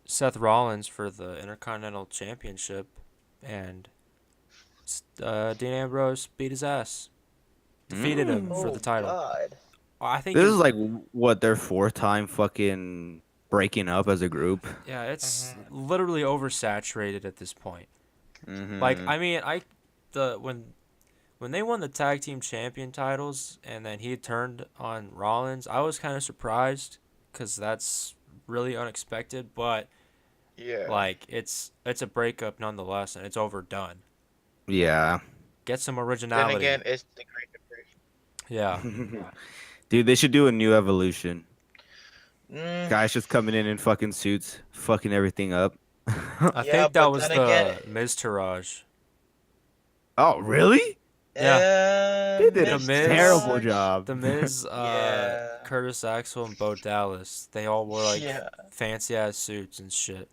Speaker 2: Seth Rollins for the Intercontinental Championship, and Dean Ambrose beat his ass, defeated him for the
Speaker 1: Mm.
Speaker 4: Oh
Speaker 2: title.
Speaker 4: God.
Speaker 2: I think
Speaker 1: This
Speaker 2: it
Speaker 1: is
Speaker 2: was,
Speaker 1: like what their fourth time fucking breaking up as a group.
Speaker 2: yeah, it's
Speaker 4: Mhm.
Speaker 2: literally oversaturated at this point. Like,
Speaker 1: Hmm.
Speaker 2: I mean, the when they won the tag team champion titles and then he turned on Rollins, I was kind of surprised because that's really unexpected. But
Speaker 4: Yeah.
Speaker 2: like, it's a breakup nonetheless, and it's overdone.
Speaker 1: Yeah.
Speaker 2: Get some
Speaker 4: Then
Speaker 2: originality.
Speaker 4: again, it's the Great Depression.
Speaker 2: Yeah,
Speaker 1: Dude, they should do a new evolution.
Speaker 4: Mm,
Speaker 1: Guys just coming in fucking suits, fucking everything up.
Speaker 2: I
Speaker 4: yeah,
Speaker 2: think that
Speaker 4: but
Speaker 2: was
Speaker 4: then again,
Speaker 2: the Miz Taraj.
Speaker 1: Oh, really?
Speaker 2: Yeah,
Speaker 1: They did
Speaker 2: the
Speaker 1: a
Speaker 4: Mr.
Speaker 2: Miz,
Speaker 1: terrible
Speaker 4: Raj.
Speaker 1: job.
Speaker 2: the Miz,
Speaker 4: Yeah.
Speaker 2: Curtis Axel, and Bo Dallas. They all wore like
Speaker 4: Yeah.
Speaker 2: fancy ass suits and shit.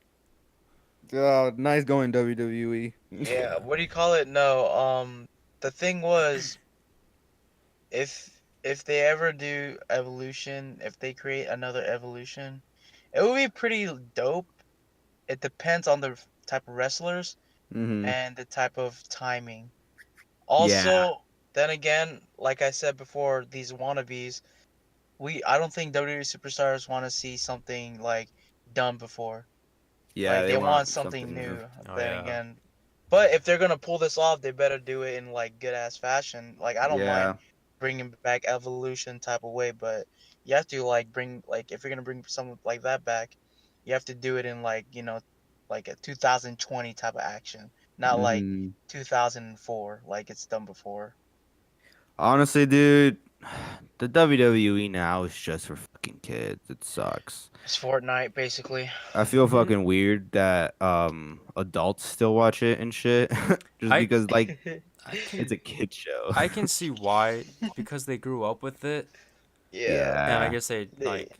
Speaker 1: Oh, nice going WWE.
Speaker 4: Yeah. What do you call it? No. The thing was, if they ever do evolution, if they create another evolution, it would be pretty dope. It depends on the type of wrestlers
Speaker 1: Hmm.
Speaker 4: and the type of timing.
Speaker 1: Yeah.
Speaker 4: Also, then again, like I said before, these wannabes,
Speaker 5: I don't think WWE superstars want to see something like done before.
Speaker 1: Yeah,
Speaker 5: Like
Speaker 1: they
Speaker 5: they want
Speaker 1: want
Speaker 5: something
Speaker 1: something new.
Speaker 5: new.
Speaker 2: Oh
Speaker 5: Then
Speaker 2: yeah.
Speaker 5: again, but if they're gonna pull this off, they better do it in like good ass fashion. Like I don't mind
Speaker 1: Yeah.
Speaker 5: bringing back evolution type of way, but you have to like bring like if you're gonna bring something like that back, you have to do it in like like a 2020 type of action, not like
Speaker 1: Hmm.
Speaker 5: 2004 like it's done before.
Speaker 1: Honestly, dude, the WWE now is just for fucking kids. It sucks.
Speaker 5: It's Fortnite basically.
Speaker 1: I feel fucking weird that adults still watch it and shit just
Speaker 2: I
Speaker 1: because like
Speaker 2: I
Speaker 1: it's
Speaker 2: can
Speaker 1: a kid show.
Speaker 2: I can see why, because they grew up with it,
Speaker 5: Yeah,
Speaker 2: and I
Speaker 1: Yeah.
Speaker 2: guess they
Speaker 5: they
Speaker 2: like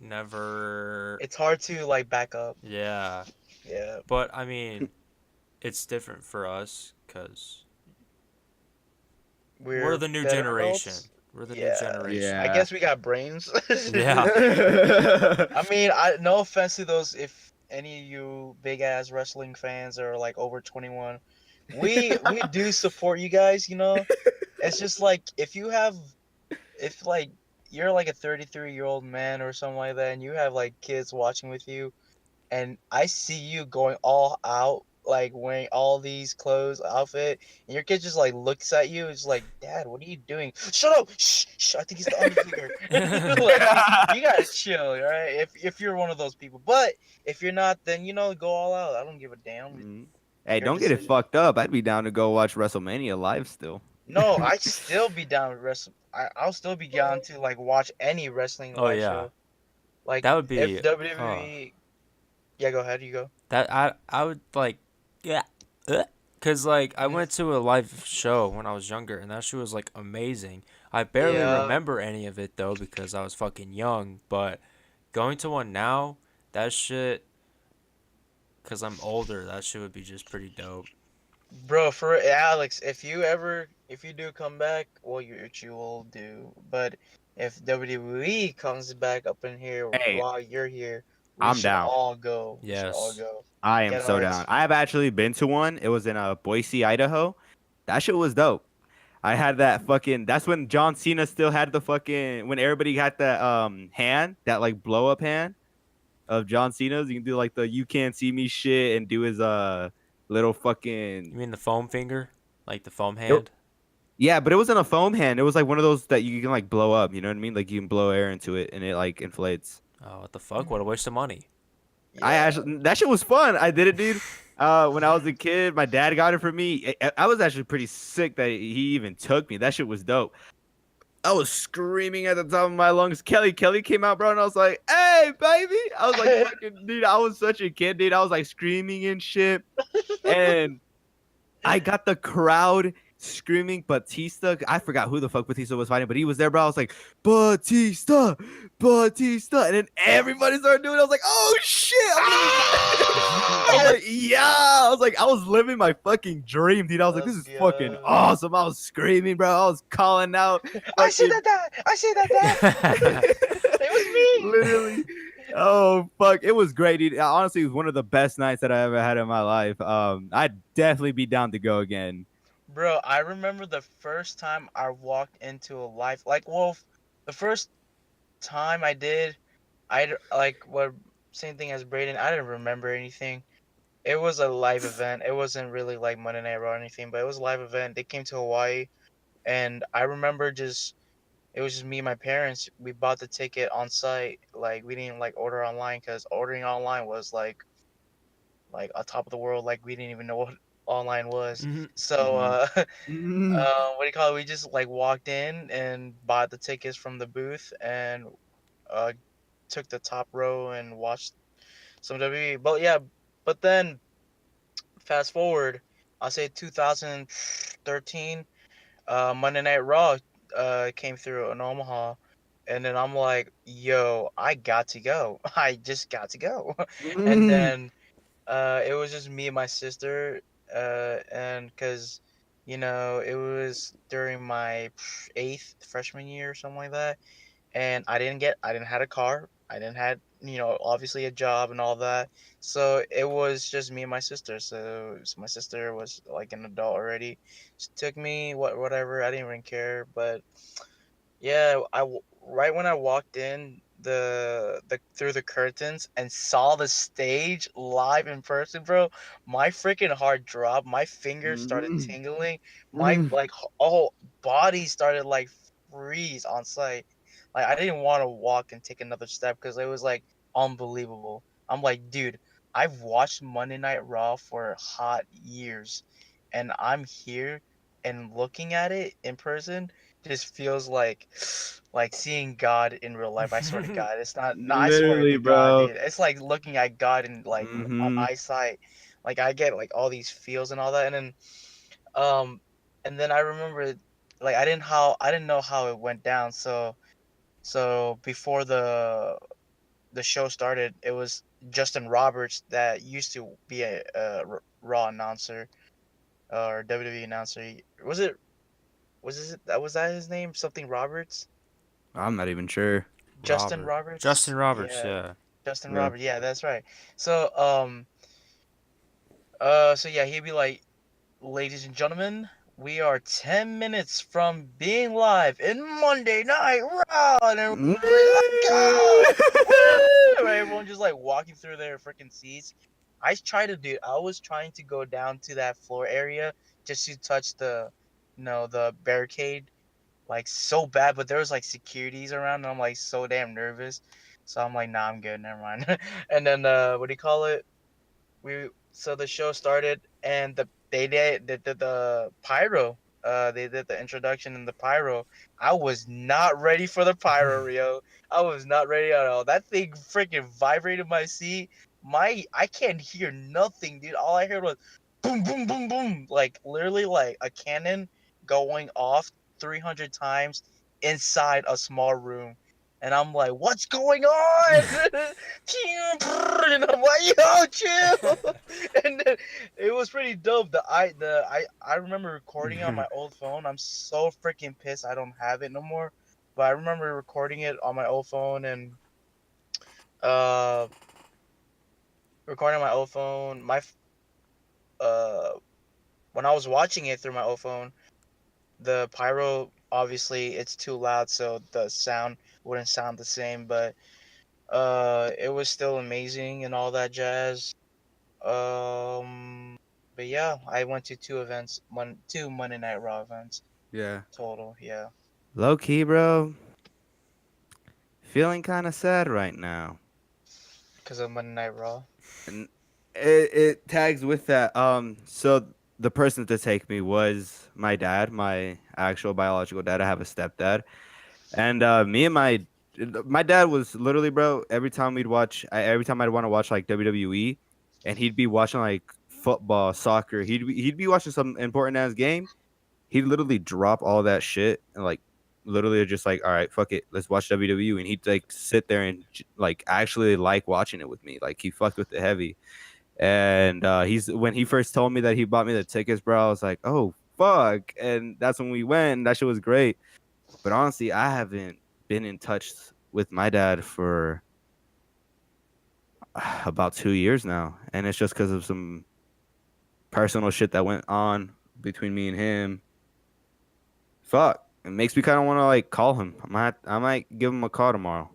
Speaker 2: never.
Speaker 5: it's hard to like back up.
Speaker 2: Yeah,
Speaker 5: Yeah,
Speaker 2: but I mean, it's different for us because we're
Speaker 5: we're
Speaker 2: the new
Speaker 5: better
Speaker 2: generation.
Speaker 5: adults.
Speaker 2: We're the new
Speaker 5: Yeah,
Speaker 2: generation.
Speaker 5: I
Speaker 1: Yeah.
Speaker 5: guess we got brains.
Speaker 2: Yeah.
Speaker 5: I mean, I no offense to those if any of you big ass wrestling fans are like over 21. We do support you guys, you know? It's just like if like you're like a 33-year-old man or something like that and you have like kids watching with you and I see you going all out, like wearing all these clothes, outfit, and your kid just like looks at you, it's like, Dad, what are you doing? Shut up! Shh, shh, I think he's the Undertaker. Like, you gotta chill, all right? If you're one of those people, but if you're not, then go all out. I don't give a damn.
Speaker 1: Mhm. Hey,
Speaker 5: Your
Speaker 1: don't get it
Speaker 5: decision.
Speaker 1: fucked up. I'd be down to go watch WrestleMania live still.
Speaker 5: No, I still be down with wrestle. I'll still be down to like watch any wrestling
Speaker 2: Oh
Speaker 5: live
Speaker 2: yeah,
Speaker 5: show. Like
Speaker 2: that would
Speaker 5: if
Speaker 2: be.
Speaker 5: WWE, yeah, go ahead, you go.
Speaker 2: That I would like. Yeah. Cause like I went to a live show when I was younger, and that shit was like amazing. I barely
Speaker 5: Yeah.
Speaker 2: remember any of it though because I was fucking young. But going to one now, that shit. Cause I'm older, that shit would be just pretty dope.
Speaker 5: Bro, for Alex, if you do come back, well, you will do. But if WWE comes back up in here
Speaker 1: Hey,
Speaker 5: while you're here, we
Speaker 1: I'm
Speaker 5: should
Speaker 1: down.
Speaker 5: all go. We should all
Speaker 2: Yes.
Speaker 5: go.
Speaker 1: I am
Speaker 5: Get
Speaker 1: so
Speaker 5: our
Speaker 1: down. I have actually been to one. It was in Boise, Idaho. That shit was dope. I had that fucking. That's when John Cena still had the fucking. When everybody had that hand, that like blow up hand of John Cena's. You can do like the "You Can't See Me" shit and do his little fucking.
Speaker 2: You mean the foam finger, like the foam
Speaker 1: It-
Speaker 2: hand?
Speaker 1: yeah, but it wasn't a foam hand. It was like one of those that you can like blow up. You know what I mean? Like you can blow air into it and it like inflates.
Speaker 2: Oh, what the fuck? What a waste of money.
Speaker 1: I
Speaker 5: Yeah.
Speaker 1: actually that shit was fun. I did it, dude. When I was a kid, my dad got it for me. I was actually pretty sick that he even took me. That shit was dope. I was screaming at the top of my lungs. Kelly came out, bro, and I was like, "Hey, baby!" I was like, "Fucking dude!" I was such a kid, dude. I was like screaming and shit, and I got the crowd screaming Batista. I forgot who the fuck Batista was fighting, but he was there, bro. I was like, Batista, Batista. And then everybody started doing it. I was like, oh shit. I was like, yeah. I was living my fucking dream, dude. I was like, this is
Speaker 5: Let's
Speaker 1: fucking
Speaker 5: go.
Speaker 1: awesome. I was screaming, bro. I was calling out.
Speaker 5: I see
Speaker 1: fucking-
Speaker 5: that, Dad. I see that, Dad. It was me.
Speaker 1: Literally. Oh fuck. It was great, dude. Honestly, it was one of the best nights that I ever had in my life. I'd definitely be down to go again.
Speaker 5: Bro, I remember the first time I walked into a live, like, well, the first time I did, like, what, same thing as Brayden, I didn't remember anything. It was a live event. It wasn't really like Monday Night Raw or anything, but it was a live event. They came to Hawaii, and I remember it was just me and my parents. We bought the ticket on site. Like, we didn't, like, order online, because ordering online was, like on top of the world. Like, we didn't even know what online was.
Speaker 2: Mhm.
Speaker 5: So,
Speaker 1: Mm.
Speaker 5: what do you call it? We just like walked in and bought the tickets from the booth and uh took the top row and watched some WWE. But yeah, but then fast forward, I'll say 2013, Monday Night Raw came through in Omaha. And then I'm like, yo, I got to go. I just got to go. And then it was just me and my sister, and because it was during my eighth freshman year or something like that, and I didn't have a car, I didn't had obviously a job and all that, so it was just me and my sister. So my sister was like an adult already. She took me, whatever, I didn't even care, but Yeah, right when I walked in the through the curtains and saw the stage live in person, bro, my freaking heart dropped. My fingers started
Speaker 1: Mhm.
Speaker 5: tingling. My
Speaker 1: Mhm.
Speaker 5: like whole body started like freeze on sight. Like I didn't want to walk and take another step because it was like unbelievable. I'm like, dude, I've watched Monday Night Raw for hot years, and I'm here and looking at it in person just feels like seeing God in real life. I swear to God, it's not. No, I swear
Speaker 1: Literally,
Speaker 5: to God,
Speaker 1: bro.
Speaker 5: dude. It's like looking at God in like on
Speaker 1: Hmm.
Speaker 5: eyesight. Like I get like all these feels and all that, um, and then I remember like I didn't know how it went down. So before the show started, it was Justin Roberts that used to be a Raw announcer or WWE announcer. Was it was that his name? Something Roberts?
Speaker 1: I'm not even sure.
Speaker 5: Justin
Speaker 2: Robert. Justin
Speaker 5: Roberts?
Speaker 2: Roberts,
Speaker 5: Yeah,
Speaker 2: yeah.
Speaker 5: Justin
Speaker 1: Yeah.
Speaker 5: Roberts. Yeah, that's right. So so yeah, he'd be like, "Ladies and gentlemen, we are 10 minutes from being live in Monday Night Raw," and everyone's like, "Let's go!" Woo! Everyone just like walking through their freaking seats. I was trying to go down to that floor area just to touch the barricade like so bad, but there was like securities around, and I'm like so damn nervous. So I'm like, nah, I'm good, never mind. And then what do you call it? So the show started, and they did the pyro. They did the introduction and the pyro. I was not ready for the pyro, Rio. I was not ready at all. That thing freaking vibrated my seat. I can't hear nothing, dude. All I heard was boom, boom, boom, boom. Like literally like a cannon going off 300 times inside a small room. And I'm like, what's going on? And I'm like, yo, chill. And then it was pretty dope. I remember recording it on my old phone. I'm so freaking pissed I don't have it no more. But I remember recording it on my old phone and uh recording on my old phone. Uh when I was watching it through my old phone, the pyro obviously it's too loud, so the sound wouldn't sound the same. But it was still amazing and all that jazz. But yeah, I went to two Monday Night Raw events
Speaker 1: Yeah.
Speaker 5: total. Yeah,
Speaker 1: Low key, bro. Feeling kind of sad right now.
Speaker 5: because of Monday Night Raw.
Speaker 1: And it tags with that. So the person to take me was my dad, my actual biological dad. I have a stepdad, and me and my dad was literally, bro. Every time I'd want to watch like WWE, and he'd be watching like football, soccer. He'd be watching some important ass game. He'd literally drop all that shit and like literally just like, all right, fuck it, let's watch WWE. And he'd like sit there and like actually like watching it with me. Like he fucked with the heavy. And he's when he first told me that he bought me the tickets, bro, I was like, oh fuck. And that's when we went. That shit was great. But honestly, I haven't been in touch with my dad for about 2 years now. And it's just because of some personal shit that went on between me and him. Fuck. It makes me kind of want to like call him. I might give him a call tomorrow.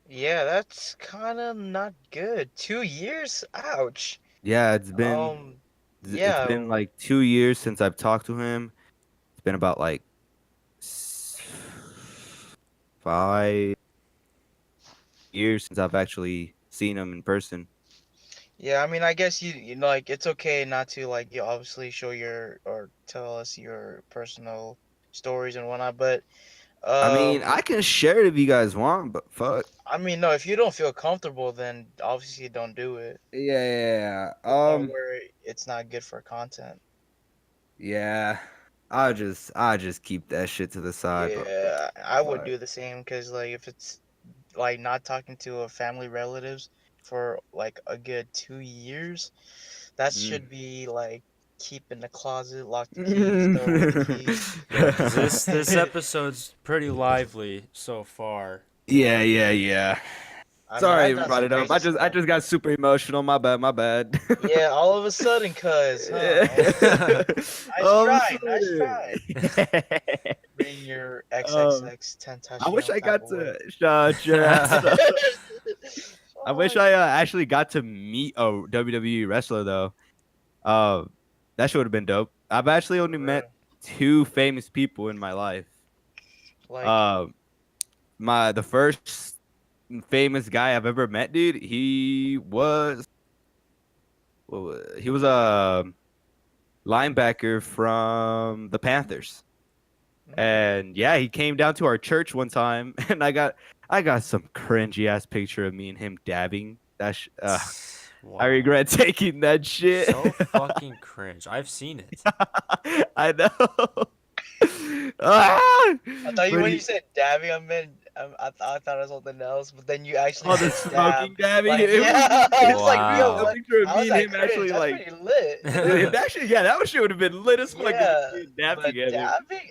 Speaker 5: Yeah, that's kind of not good. 2 years? Ouch.
Speaker 1: Yeah, it's been
Speaker 5: Um,
Speaker 1: it's
Speaker 5: yeah,
Speaker 1: been like 2 years since I've talked to him. It's been about like 5 years since I've actually seen him in person.
Speaker 5: yeah. I mean, I guess you know, like it's okay not to like you obviously show your or tell us your personal stories and whatnot, but
Speaker 1: I mean,
Speaker 5: um,
Speaker 1: I can share it if you guys want, but fuck.
Speaker 5: I mean, no, if you don't feel comfortable, then obviously don't do it.
Speaker 1: Yeah, yeah,
Speaker 5: To the
Speaker 1: yeah.
Speaker 5: point where it's not good for content.
Speaker 1: Yeah. I just keep that shit to the side, but
Speaker 5: Yeah, I would
Speaker 1: fuck.
Speaker 5: do the same because like if it's like not talking to a family relatives for like a good 2 years, that
Speaker 1: Mm.
Speaker 5: should be like keep in the closet, lock the keys, throw away the keys.
Speaker 2: Yeah, because this episode's pretty lively so far.
Speaker 1: Yeah, yeah, yeah.
Speaker 5: I mean,
Speaker 1: Sorry I
Speaker 5: I've
Speaker 1: even
Speaker 5: done
Speaker 1: brought
Speaker 5: some
Speaker 1: it up.
Speaker 5: crazy
Speaker 1: I
Speaker 5: stuff.
Speaker 1: just got super emotional. My bad, my bad.
Speaker 5: Yeah, all of a sudden, cuz, huh?
Speaker 1: Yeah.
Speaker 5: Nice
Speaker 1: All of a
Speaker 5: try, nice
Speaker 1: sudden.
Speaker 5: try. But getting your
Speaker 1: Um,
Speaker 5: XXX
Speaker 1: I wish
Speaker 5: Tentacion
Speaker 1: I
Speaker 5: fat
Speaker 1: got
Speaker 5: boy.
Speaker 1: to shut your ass up. I wish I
Speaker 5: Fuck.
Speaker 1: actually got to meet a WWE wrestler though. Uh, that should have been dope. I've actually only
Speaker 5: For
Speaker 1: met
Speaker 5: real.
Speaker 1: two famous people in my life.
Speaker 5: Like,
Speaker 1: Uh, the first famous guy I've ever met, dude. He was a linebacker from the Panthers. And yeah, he came down to our church one time, and I got some cringy ass picture of me and him dabbing.
Speaker 2: Wow.
Speaker 1: I regret taking that shit.
Speaker 2: So fucking cringe. I've seen it.
Speaker 1: I know. Ah!
Speaker 5: I thought you
Speaker 1: But
Speaker 5: when you said dabbing, I thought it was something else, but then you actually
Speaker 1: oh, the
Speaker 5: said dab.
Speaker 1: smoking dabbing.
Speaker 5: Like,
Speaker 1: It was
Speaker 5: yeah, it's like,
Speaker 2: Wow.
Speaker 5: yo,
Speaker 1: a
Speaker 5: what?
Speaker 1: picture of
Speaker 5: How
Speaker 1: me
Speaker 5: is
Speaker 1: and
Speaker 5: that
Speaker 1: him
Speaker 5: cringe?
Speaker 1: actually
Speaker 5: That's
Speaker 1: like.
Speaker 5: pretty lit.
Speaker 1: Actually, yeah, that shit would have been lit as fuck if
Speaker 5: Yeah,
Speaker 1: we dabbed
Speaker 5: but
Speaker 1: together.
Speaker 5: dabbing,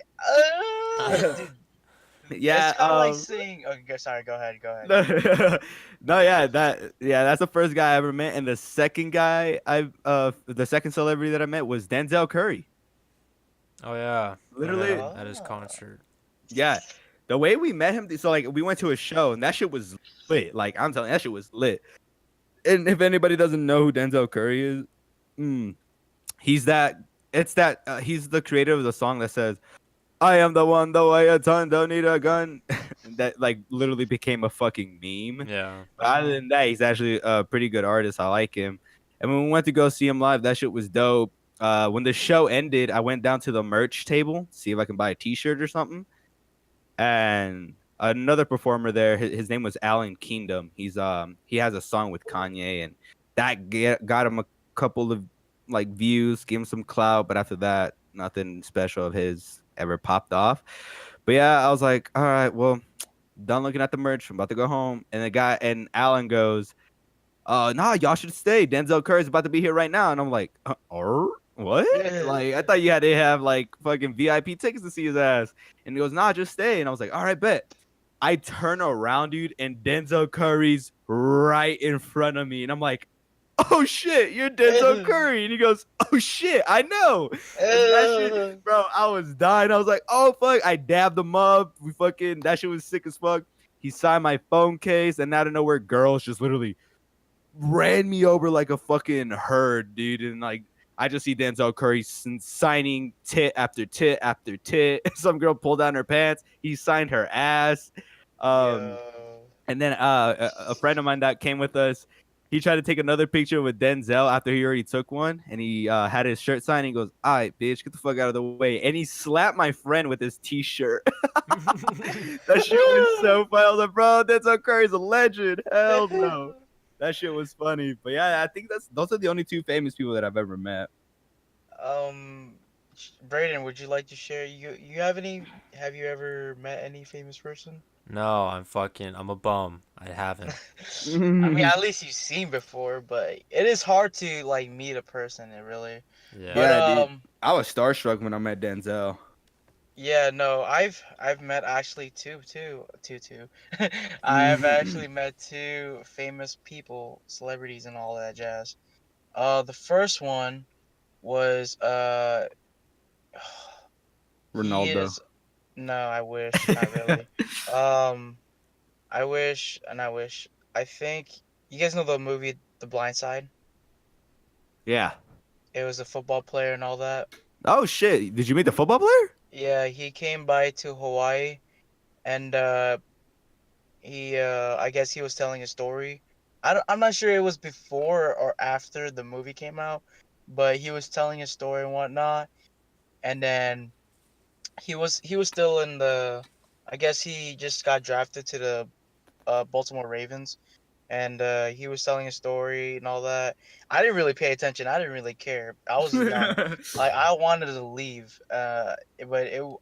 Speaker 5: dude,
Speaker 1: Yeah.
Speaker 5: it's kind of like saying. Okay, sorry, go ahead.
Speaker 1: No, yeah, that's the first guy I ever met, and the second the second celebrity that I met was Denzel Curry.
Speaker 2: Oh yeah. I met
Speaker 1: Literally,
Speaker 2: him at his concert.
Speaker 1: yeah. The way we met him, so like we went to a show, and that shit was lit. Like I'm telling you, that shit was lit. And if anybody doesn't know who Denzel Curry is, he's that. It's that he's the creator of the song that says, "I am the one, the way a ton don't need a gun." That like literally became a fucking meme.
Speaker 2: Yeah.
Speaker 1: But other than that, he's actually a pretty good artist. I like him. And when we went to go see him live, that shit was dope. When the show ended, I went down to the merch table, see if I can buy a T-shirt or something. And another performer there, his name was Alan Kingdom. He has a song with Kanye, and that got him a couple of like views, gave him some clout. But after that, nothing special of his ever popped off. But yeah, I was like, all right, well, done looking at the merch. I'm about to go home. And the guy and Alan goes, nah, y'all should stay. Denzel Curry's about to be here right now. And I'm like, what? Like, I thought you had to have like fucking VIP tickets to see his ass. And he goes, nah, just stay. And I was like, all right, bet. I turn around, dude, and Denzel Curry's right in front of me. And I'm like, oh shit, you're Denzel Curry. And he goes, oh shit, I know. And that shit, bro, I was dying. I was like, oh fuck. I dabbed him up. That shit was sick as fuck. He signed my phone case, and out of nowhere, girls just literally ran me over like a fucking herd, dude. And like, I just see Denzel Curry signing tit after tit after tit. Some girl pulled down her pants. He signed her ass.
Speaker 5: Yo.
Speaker 1: And then a friend of mine that came with us, he tried to take another picture with Denzel after he already took one, and he had his shirt signed. He goes, "All right, bitch, get the fuck out of the way!" And he slapped my friend with his T-shirt. That shit was so funny. I was like, "Bro, Denzel Curry's a legend." Hell no, that shit was funny. But yeah, I think those are the only two famous people that I've ever met.
Speaker 5: Brayden, would you like to share? You have any? Have you ever met any famous person?
Speaker 2: No, I'm a bum. I haven't.
Speaker 5: I mean, at least you've seen before, but it is hard to like meet a person. It really.
Speaker 2: Yeah.
Speaker 5: But
Speaker 1: Yeah, dude. I was starstruck when I met Denzel.
Speaker 5: yeah, no, I've met actually two. I've actually met two famous people, celebrities, and all that jazz. The first one was he
Speaker 1: Ronaldo.
Speaker 5: is no, I wish not really. I wish and I wish. I think you guys know the movie The Blind Side.
Speaker 1: Yeah.
Speaker 5: It was a football player and all that.
Speaker 1: Oh shit! Did you meet the football player?
Speaker 5: Yeah, he came by to Hawaii, and he I guess he was telling a story. I'm not sure it was before or after the movie came out, but he was telling a story and whatnot. And then he was still in the. I guess he just got drafted to the Baltimore Ravens, and he was telling a story and all that. I didn't really pay attention. I didn't really care. I was young. Like I wanted to leave, but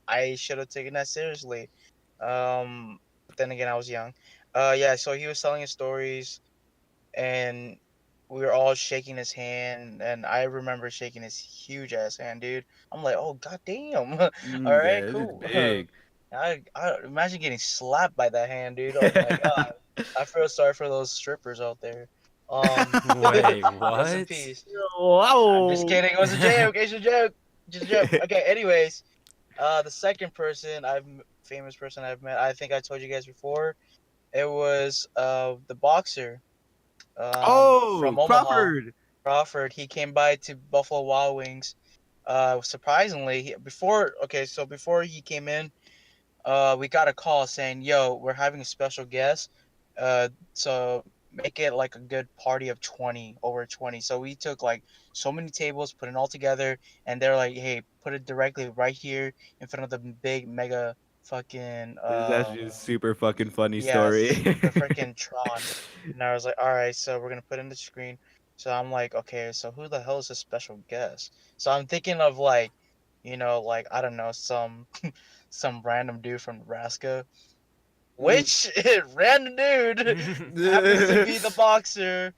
Speaker 5: I should have taken that seriously. But then again, I was young. Yeah. So he was telling his stories, and we were all shaking his hand, and I remember shaking his huge ass hand, dude. I'm like, oh goddamn. All right,
Speaker 1: Yeah, this is
Speaker 5: cool.
Speaker 1: big.
Speaker 5: I imagine getting slapped by that hand, dude. Oh my god. I feel sorry for those strippers out there.
Speaker 2: Wait,
Speaker 5: Rest in
Speaker 2: what?
Speaker 5: peace.
Speaker 1: Wow.
Speaker 5: I'm just kidding. It was a joke. It's a joke. Just a joke. Okay. Anyways, The second famous person I've met, I think I told you guys before. It was the boxer
Speaker 1: Oh,
Speaker 5: from Omaha,
Speaker 1: Crawford.
Speaker 5: Crawford. He came by to Buffalo Wild Wings. Surprisingly, before he came in, we got a call saying, "Yo, we're having a special guest. So make it like a good party of 20, over 20." So we took like so many tables, put it all together, and they're like, "Hey, put it directly right here in front of the big mega fucking
Speaker 1: This is actually a super fucking funny story.
Speaker 5: yes, the freaking Tron." And I was like, "All right, so we're gonna put it in the screen." So I'm like, "Okay, so who the hell is this special guest?" So I'm thinking of like, like I don't know, some random dude from Nebraska, which random dude happens to be the boxer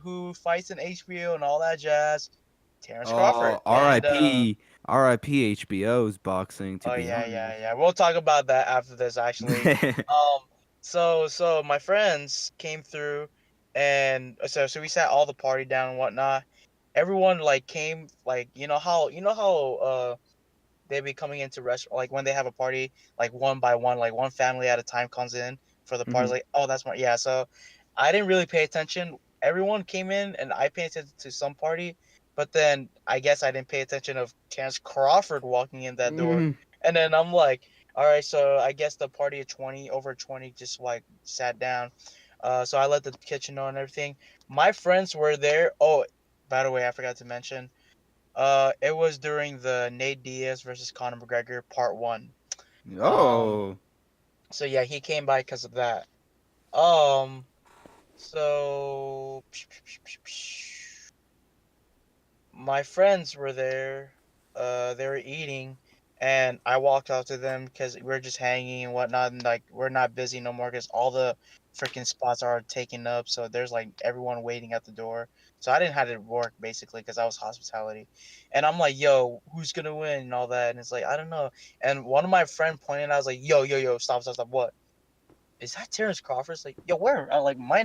Speaker 5: who fights in HBO and all that jazz, Terrence Crawford.
Speaker 1: Oh,
Speaker 5: And
Speaker 1: R.I.P. R.I.P. HBO's boxing. To
Speaker 5: oh
Speaker 1: be
Speaker 5: yeah,
Speaker 1: honest.
Speaker 5: yeah, yeah. We'll talk about that after this actually. So my friends came through, and so we sat all the party down and whatnot. Everyone like came, like you know how they be coming into restaurant, like when they have a party, like one by one, like one family at a time comes in for the party.
Speaker 1: Mhm.
Speaker 5: Like, oh, that's my, yeah. So I didn't really pay attention. Everyone came in, and I paid attention to some party, but then I guess I didn't pay attention of Terrence Crawford walking in that door,
Speaker 1: Mhm.
Speaker 5: and then I'm like, all right, so I guess the party of 20, over 20, just like sat down. So I let the kitchen know and everything. My friends were there. Oh, by the way, I forgot to mention. It was during the Nate Diaz versus Conor McGregor part one. Um,
Speaker 1: Oh.
Speaker 5: so yeah, he came by because of that. Um, so my friends were there. They were eating, and I walked out to them because we're just hanging and whatnot, and like we're not busy no more because all the freaking spots are taken up. So there's like everyone waiting at the door. So I didn't have to work basically because I was hospitality, and I'm like, "Yo, who's gonna win?" and all that, and it's like I don't know. And one of my friend pointed, I was like, "Yo, yo, yo, stop, stop, stop! What? Is that Terrence Crawford?" It's like, "Yo, where?" Like my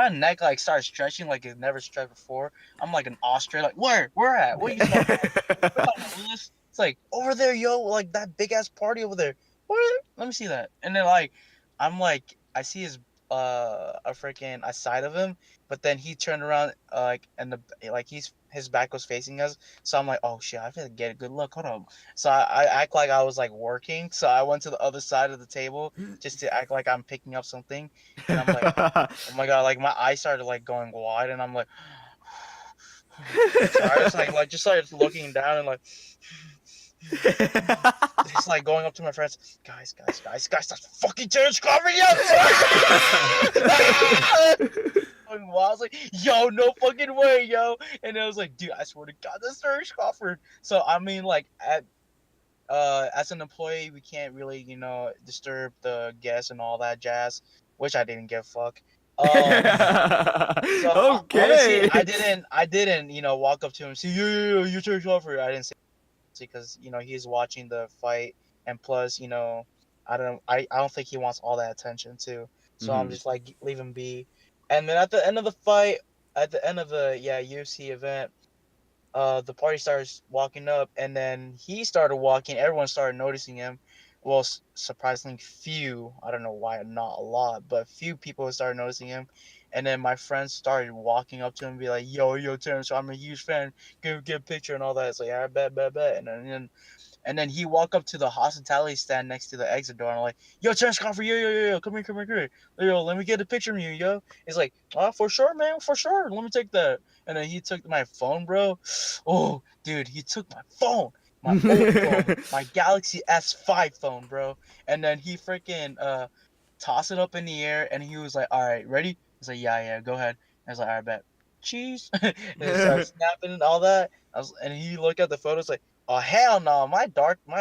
Speaker 5: neck like started stretching like it never stretched before. I'm like an ostrich, like where at? What are you talking about? We're talking about Lewis. It's like over there, yo, like that big ass party over there. Where? Let me see that. And then like, I'm like, I see his a freaking a side of him, but then he turned around like and the like his back was facing us. So I'm like, oh shit, I have to get a good look. Hold on. So I act like I was like working. So I went to the other side of the table just to act like I'm picking up something, and I'm like, oh my god, like my eyes started like going wide, and I'm like, so I was like just started looking down and like, it's like going up to my friends, guys, that's fucking Terrence Crawford, yes! Going wild. I was like, yo, no fucking way, yo, and I was like, dude, I swear to God, that's Terrence Crawford. So I mean, like as an employee, we can't really, disturb the guests and all that jazz, which I didn't give a fuck. So honestly,
Speaker 1: Okay.
Speaker 5: I didn't, walk up to him and say, yo, you Terrence Crawford. I didn't say because he's watching the fight, and plus, I don't think he wants all that attention too. So I'm
Speaker 1: Mhm.
Speaker 5: just like leave him be. And then at the end of the fight, at the end of the UFC event, the party starts walking up, and then he started walking. Everyone started noticing him. Well, surprisingly few. I don't know why, not a lot, but few people started noticing him. And then my friends started walking up to him and be like, "Yo, Terrence, I'm a huge fan. Get a picture and all that." It's like, "I bet." And then he walked up to the hospitality stand next to the exit door, and I'm like, "Yo, Terrence Crawford, yo, come here. Yo, let me get a picture of you, yo." He's like, "Oh, for sure, man, for sure. Let me take that." And then he took my phone, bro. Oh, dude, he took my phone, my old phone, my Galaxy S5 phone, bro. And then he freaking tossed it up in the air, and he was like, "All right, ready?" He's like, "Yeah, go ahead." I was like, "All right, bet." Cheese. And he started snapping and all that. And he looked at the photos like, oh hell no, my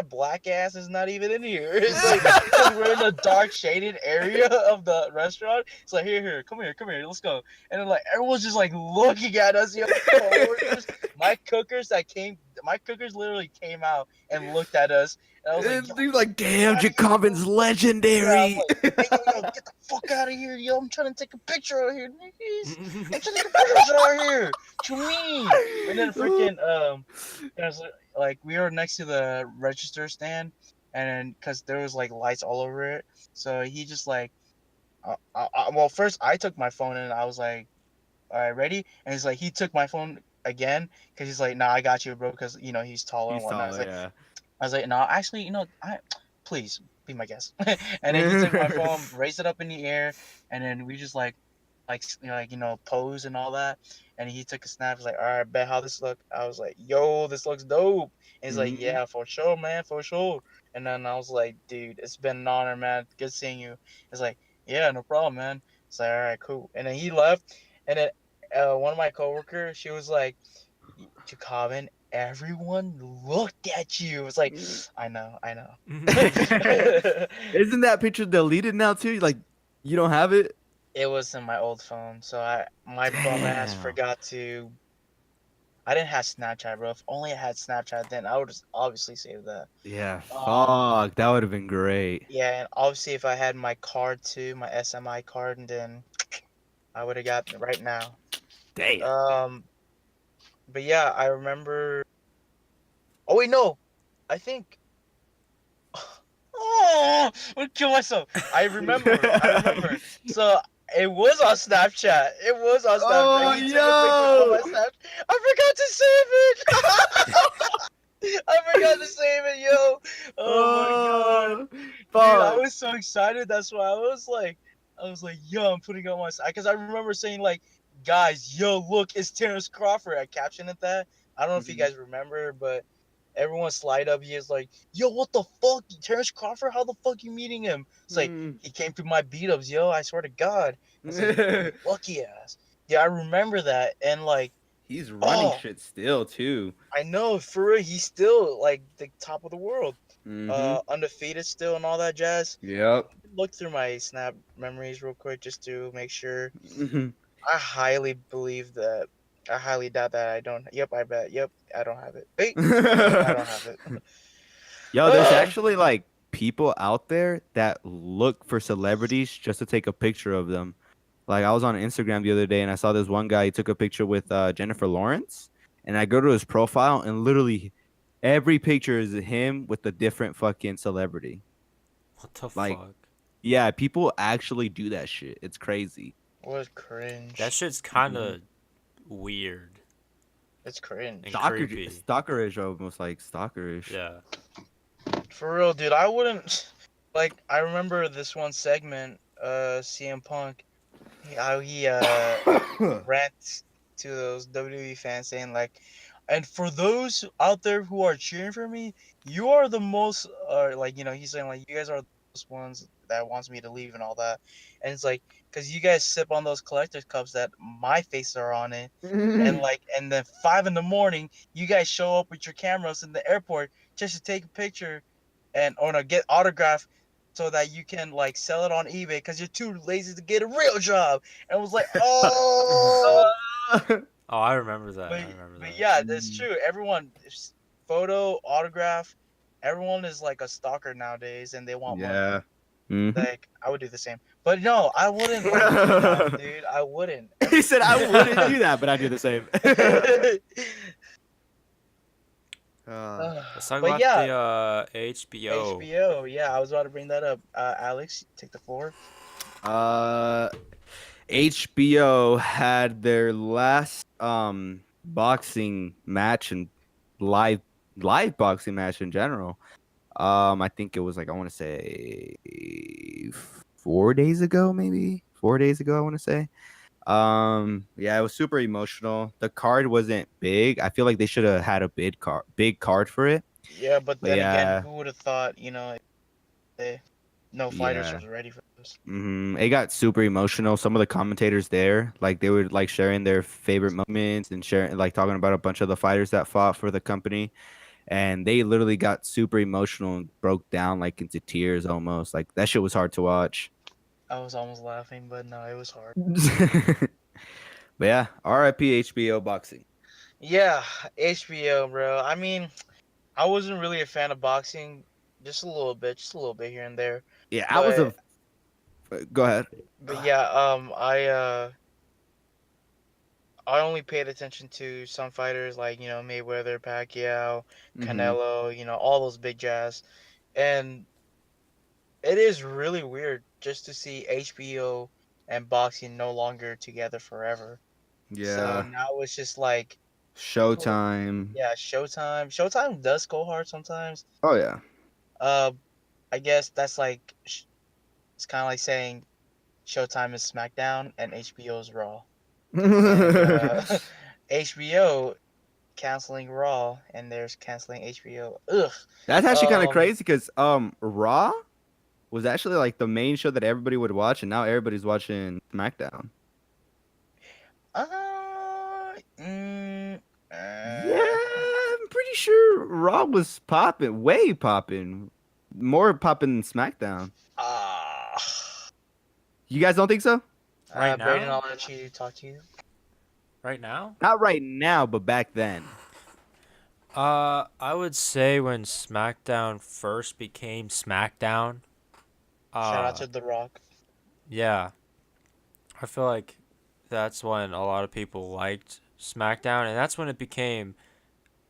Speaker 5: black ass is not even in here. It's like because we're in the dark shaded area of the restaurant. It's like here, come here, let's go. And then like everyone's just like looking at us, coworkers. My cookers literally came out and looked at us, and I was like, yo,
Speaker 1: He's like,
Speaker 5: get
Speaker 1: damn,
Speaker 5: out of here, bro.
Speaker 1: Jokabin's
Speaker 5: Yeah, I'm
Speaker 1: legendary.
Speaker 5: like, hey, yo, get the fuck out of here, yo. I'm trying to take a picture out here, niggas. I'm trying to take a picture out here. what you mean? And then freaking there's like we were next to the register stand, and then because there was like lights all over it, so he just like, well, first I took my phone and I was like, all right, ready? And he's like, he took my phone again because he's like, nah, I got you, bro, because he's taller and
Speaker 1: He's
Speaker 5: whatnot.
Speaker 1: taller, yeah.
Speaker 5: I was like, no, actually, please be my guest. And then he took my phone, raised it up in the air, and then we just pose and all that. And he took a snap. He's like, all right, bet how this look. I was like, yo, this looks dope. And he's like,
Speaker 1: Mhm.
Speaker 5: yeah, for sure, man, for sure. And then I was like, dude, it's been an honor, man. Good seeing you. He's like, yeah, no problem, man. It's like, all right, cool. And then he left. And then one of my coworkers, she was like, Jokabin, everyone looked at you. It's like, I know.
Speaker 1: Isn't that picture deleted now too? Like, you don't have it?
Speaker 5: It was in my old phone, so my bum ass
Speaker 1: Damn.
Speaker 5: forgot to. I didn't have Snapchat, bro. If only I had Snapchat, then I would just obviously save that.
Speaker 1: Yeah,
Speaker 5: Um,
Speaker 1: fuck. That would have been great.
Speaker 5: yeah, and obviously if I had my card too, my SMI card, and then I would have got it right now.
Speaker 1: Damn.
Speaker 5: But yeah, I remember. Oh wait, no, I think. Oh, I'm gonna kill myself. I remember. So it was on Snapchat.
Speaker 1: Oh,
Speaker 5: He took a picture on my
Speaker 1: yo!
Speaker 5: Snapchat. I forgot to save it. I forgot to save it, yo. Oh my god, dude, I
Speaker 1: Fuck.
Speaker 5: was so excited. That's why I was like, yo, I'm putting on my because I remember saying like, guys, yo, look, it's Terrence Crawford. I captioned it that. I don't know if you guys remember, but everyone slide up. He is like, yo, what the fuck? Terrence Crawford? How the fuck you meeting him? It's like, he came through my beat ups, yo. I swear to God. I was like, lucky ass. Yeah, I remember that. And like,
Speaker 1: He's running
Speaker 5: oh,
Speaker 1: shit still too.
Speaker 5: I know, for real, he's still like the top of the world.
Speaker 1: Mm-hmm.
Speaker 5: Undefeated still and all that jazz.
Speaker 1: Yep.
Speaker 5: Look through my Snap memories real quick just to make sure.
Speaker 1: Mhm.
Speaker 5: I highly believe that. I highly doubt that I don't. Yep, I bet. Yep, I don't have it. Hey, yep, I don't have it.
Speaker 1: Yo, there's actually like people out there that look for celebrities just to take a picture of them. Like I was on Instagram the other day and I saw this one guy. He took a picture with Jennifer Lawrence, and I go to his profile and literally every picture is him with a different fucking celebrity.
Speaker 2: What the
Speaker 1: Like,
Speaker 2: fuck?
Speaker 1: yeah, people actually do that shit. It's crazy.
Speaker 5: What cringe?
Speaker 2: That shit's kind of weird
Speaker 5: It's cringe.
Speaker 2: and
Speaker 1: Stalker,
Speaker 2: creepy.
Speaker 1: stalkerish, almost like stalkerish.
Speaker 2: Yeah.
Speaker 5: For real, dude. I wouldn't. Like, I remember this one segment. CM Punk. How he rants to those WWE fans saying like, and for those out there who are cheering for me, you are the most. Like he's saying like you guys are the most ones that wants me to leave and all that, and it's like because you guys sip on those collector's cups that my faces are on it, and then 5 in the morning you guys show up with your cameras in the airport just to take a picture, and or no get autograph. So that you can like sell it on eBay because you're too lazy to get a real job. And I was like, oh,
Speaker 2: Oh, I remember that.
Speaker 5: but,
Speaker 2: I remember
Speaker 5: but
Speaker 2: that.
Speaker 5: yeah, that's true. Everyone, photo, autograph, everyone is like a stalker nowadays, and they want money.
Speaker 1: Yeah. Mhm.
Speaker 5: Like I would do the same, but no, I wouldn't like do that, dude. I wouldn't.
Speaker 1: He said I wouldn't do that, but I do the same.
Speaker 2: Let's talk
Speaker 5: But
Speaker 2: about
Speaker 5: yeah,
Speaker 2: the HBO.
Speaker 5: HBO. Yeah, I was about to bring that up. Alex, take the floor.
Speaker 1: HBO had their last boxing match and live boxing match in general. I think it was like I want to say 4 days ago, maybe 4 days ago. I want to say. Yeah, it was super emotional. The card wasn't big. I feel like they should have had a big card for it.
Speaker 5: Yeah, but
Speaker 1: But
Speaker 5: then
Speaker 1: yeah,
Speaker 5: again, who would have thought, no fighters
Speaker 1: yeah.
Speaker 5: was ready for this.
Speaker 1: It got super emotional. Some of the commentators there, like they were like sharing their favorite moments and sharing, like talking about a bunch of the fighters that fought for the company, and they literally got super emotional and broke down like into tears almost. Like that shit was hard to watch.
Speaker 5: I was almost laughing, but no, it was hard.
Speaker 1: But yeah, RIP HBO boxing.
Speaker 5: Yeah, HBO, bro. I mean, I wasn't really a fan of boxing, just a little bit here and there.
Speaker 1: Yeah, I was a.
Speaker 5: But
Speaker 1: Go ahead.
Speaker 5: but yeah, I only paid attention to some fighters like, Mayweather, Pacquiao,
Speaker 1: Mm-hmm.
Speaker 5: Canelo, all those big jazz. And it is really weird just to see HBO and boxing no longer together forever. So
Speaker 1: Yeah.
Speaker 5: now it's just like people,
Speaker 1: Showtime.
Speaker 5: yeah, Showtime. Showtime does go hard sometimes.
Speaker 1: Oh yeah.
Speaker 5: Uh, I guess that's like it's kind of like saying Showtime is SmackDown and HBO is Raw. And HBO canceling Raw and there's canceling HBO. Ugh.
Speaker 1: That's actually kind of
Speaker 5: Um.
Speaker 1: crazy because Raw was actually like the main show that everybody would watch, and now everybody's watching SmackDown.
Speaker 5: Uh. Mm,
Speaker 1: Yeah,
Speaker 5: uh,
Speaker 1: I'm pretty sure Raw was popping, way popping, more popping than SmackDown.
Speaker 5: uh,
Speaker 1: You guys don't think so?
Speaker 2: Right
Speaker 5: Brayden,
Speaker 2: now?
Speaker 5: I'll let you talk to you.
Speaker 2: Right now?
Speaker 1: Not right now, but back then.
Speaker 2: I would say when SmackDown first became SmackDown.
Speaker 5: Shout out
Speaker 2: Uh,
Speaker 5: to The Rock.
Speaker 2: yeah, I feel like that's when a lot of people liked SmackDown, and that's when it became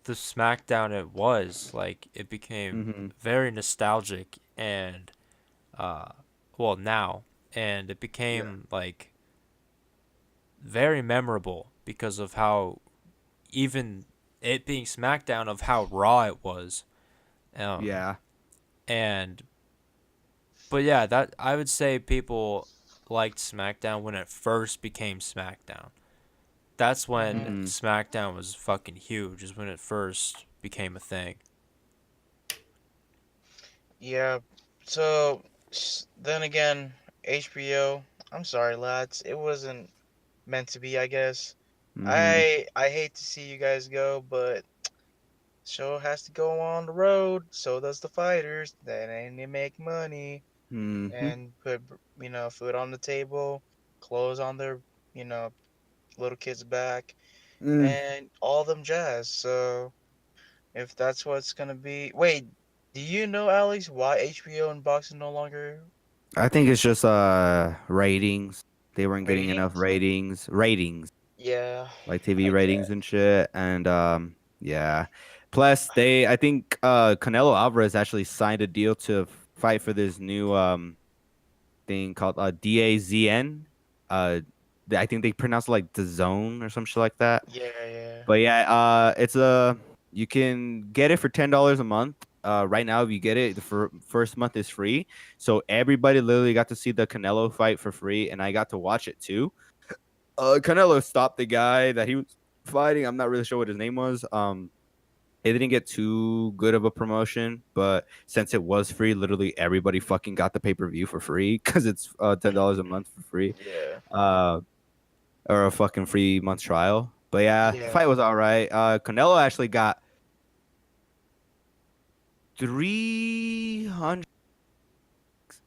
Speaker 2: the SmackDown it was. Like it became
Speaker 1: Hmm.
Speaker 2: very nostalgic and uh, well now, and it
Speaker 1: Yeah.
Speaker 2: became like very memorable because of how even it being SmackDown of how raw it was. Um,
Speaker 1: Yeah.
Speaker 2: and but yeah, that I would say people liked SmackDown when it first became SmackDown. That's when
Speaker 5: Hmm.
Speaker 1: Hmm.
Speaker 2: SmackDown was fucking huge. Is when it first became a thing.
Speaker 5: Yeah. So then again, HBO. I'm sorry, lads. It wasn't meant to be, I guess.
Speaker 1: Hmm.
Speaker 5: I hate to see you guys go, but show has to go on the road. So does the fighters. Then they make money
Speaker 1: Hmm.
Speaker 5: and put food on the table, clothes on their you know little kids' back,
Speaker 1: Mm.
Speaker 5: and all them jazz. So if that's what's gonna be, wait, do you know, Alex, why HBO and boxing no longer
Speaker 1: I think it's just ratings. They weren't getting enough
Speaker 5: ratings?
Speaker 1: ratings,
Speaker 5: Yeah,
Speaker 1: like TV
Speaker 5: I
Speaker 1: ratings
Speaker 5: get.
Speaker 1: and shit. And yeah. Plus I think Canelo Alvarez actually signed a deal to fight for this new thing called DAZN. Uh I think they pronounce it like the zone or some shit like that.
Speaker 5: Yeah, yeah.
Speaker 1: But yeah, it's you can get it for $10 a month. Right now, if you get it, the first month is free. So everybody literally got to see the Canelo fight for free, and I got to watch it too. Canelo stopped the guy that he was fighting. I'm not really sure what his name was. It didn't get too good of a promotion, but since it was free, literally everybody fucking got the pay-per-view for free because it's $10 a month for free.
Speaker 5: Yeah.
Speaker 1: Uh, or a fucking free month trial. But yeah, the
Speaker 5: Yeah.
Speaker 1: fight was all right. Canelo actually got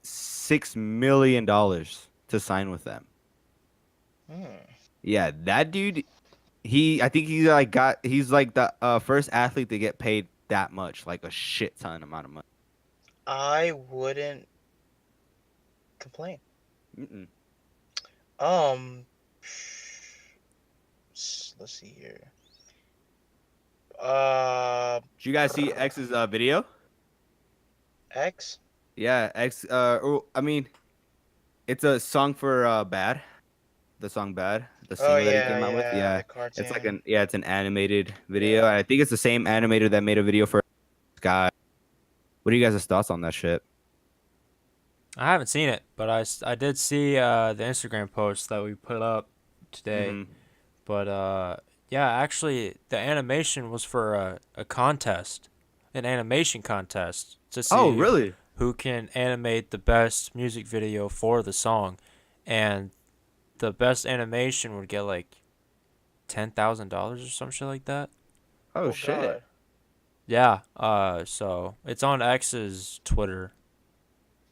Speaker 1: $306 million to sign with them.
Speaker 5: Hmm.
Speaker 1: Yeah, that dude. I think he's like the first athlete to get paid that much, like a shit ton amount of money.
Speaker 5: I wouldn't complain.
Speaker 1: Mm-mm.
Speaker 5: Um, let's see here. Uh,
Speaker 1: Did you guys see X's video?
Speaker 5: X.
Speaker 1: Yeah, X. I mean, it's a song for Bad. The song Bad, the
Speaker 5: Oh
Speaker 1: single that he
Speaker 5: yeah,
Speaker 1: came out with.
Speaker 5: yeah,
Speaker 1: Yeah,
Speaker 5: the
Speaker 1: it's like
Speaker 5: cartoon.
Speaker 1: it's an animated video.
Speaker 5: Yeah.
Speaker 1: I think it's the same animator that made a video for Sky. What are you guys' thoughts on that shit?
Speaker 2: I haven't seen it, but I did see the Instagram post that we put up today.
Speaker 1: Mm-hmm.
Speaker 2: But yeah, actually, the animation was for a contest, an animation contest to
Speaker 1: Oh,
Speaker 2: see
Speaker 1: really?
Speaker 2: who can animate the best music video for the song, and the best animation would get like $10,000 or some shit like that.
Speaker 1: Oh
Speaker 5: Oh
Speaker 1: shit.
Speaker 5: God.
Speaker 2: Yeah. So it's on X's Twitter.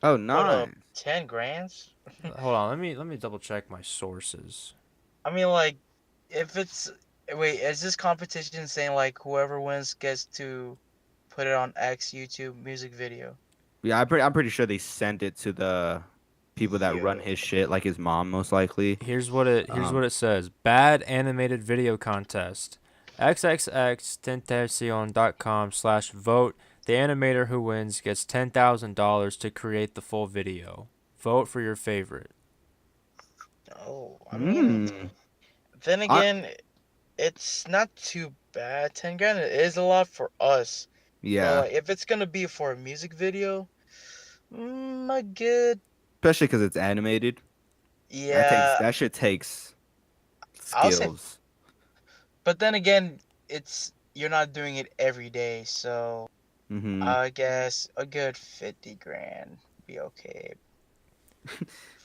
Speaker 1: Oh,
Speaker 5: Hold up.
Speaker 1: nice.
Speaker 5: 10 grands?
Speaker 2: Hold on, let me double check my sources.
Speaker 5: I mean, like, if it's wait, is this competition saying like whoever wins gets to put it on X YouTube music video?
Speaker 1: Yeah, I'm pretty sure they sent it to the people that run
Speaker 5: Yo.
Speaker 1: his shit, like his mom, most likely.
Speaker 2: Here's what it says. Bad animated video contest. xxxtentacion.com/vote. The animator who wins gets $10,000 to create the full video. Vote for your favorite.
Speaker 5: Oh, I mean,
Speaker 1: Mm.
Speaker 5: then again, it's not too bad. 10 grand is a lot for us. But
Speaker 1: Yeah,
Speaker 5: like, if it's gonna be for a music video, a good.
Speaker 1: especially because it's animated.
Speaker 5: Yeah,
Speaker 1: That shit takes
Speaker 5: I'll say.
Speaker 1: skills.
Speaker 5: But then again, you're not doing it every day, so
Speaker 1: Hmm.
Speaker 5: I guess a good 50 grand be okay.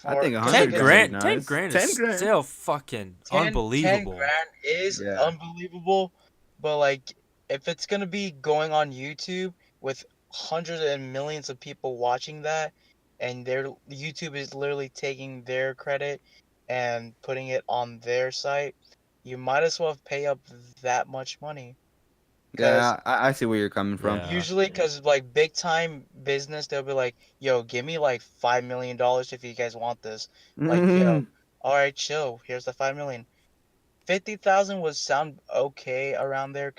Speaker 1: I think
Speaker 5: Cause
Speaker 2: 10
Speaker 1: 100
Speaker 5: like I said,
Speaker 1: grand
Speaker 2: grand,
Speaker 1: would be
Speaker 2: 10
Speaker 1: nice.
Speaker 2: grand
Speaker 1: 10
Speaker 2: is
Speaker 1: grand.
Speaker 2: still fucking
Speaker 5: 10
Speaker 2: unbelievable.
Speaker 5: grand is
Speaker 1: Yeah.
Speaker 5: unbelievable, but like if it's gonna be going on YouTube with hundreds and millions of people watching that, and YouTube is literally taking their credit and putting it on their site, you might as well pay up that much money. Cause
Speaker 1: Yeah, I see where you're coming from.
Speaker 2: Yeah.
Speaker 5: usually, cause like big time business, they'll be like, "Yo, give me like $5 million if you guys want this." Like, yo, all right, chill. Here's the 5 million. 50,000 would sound okay around there,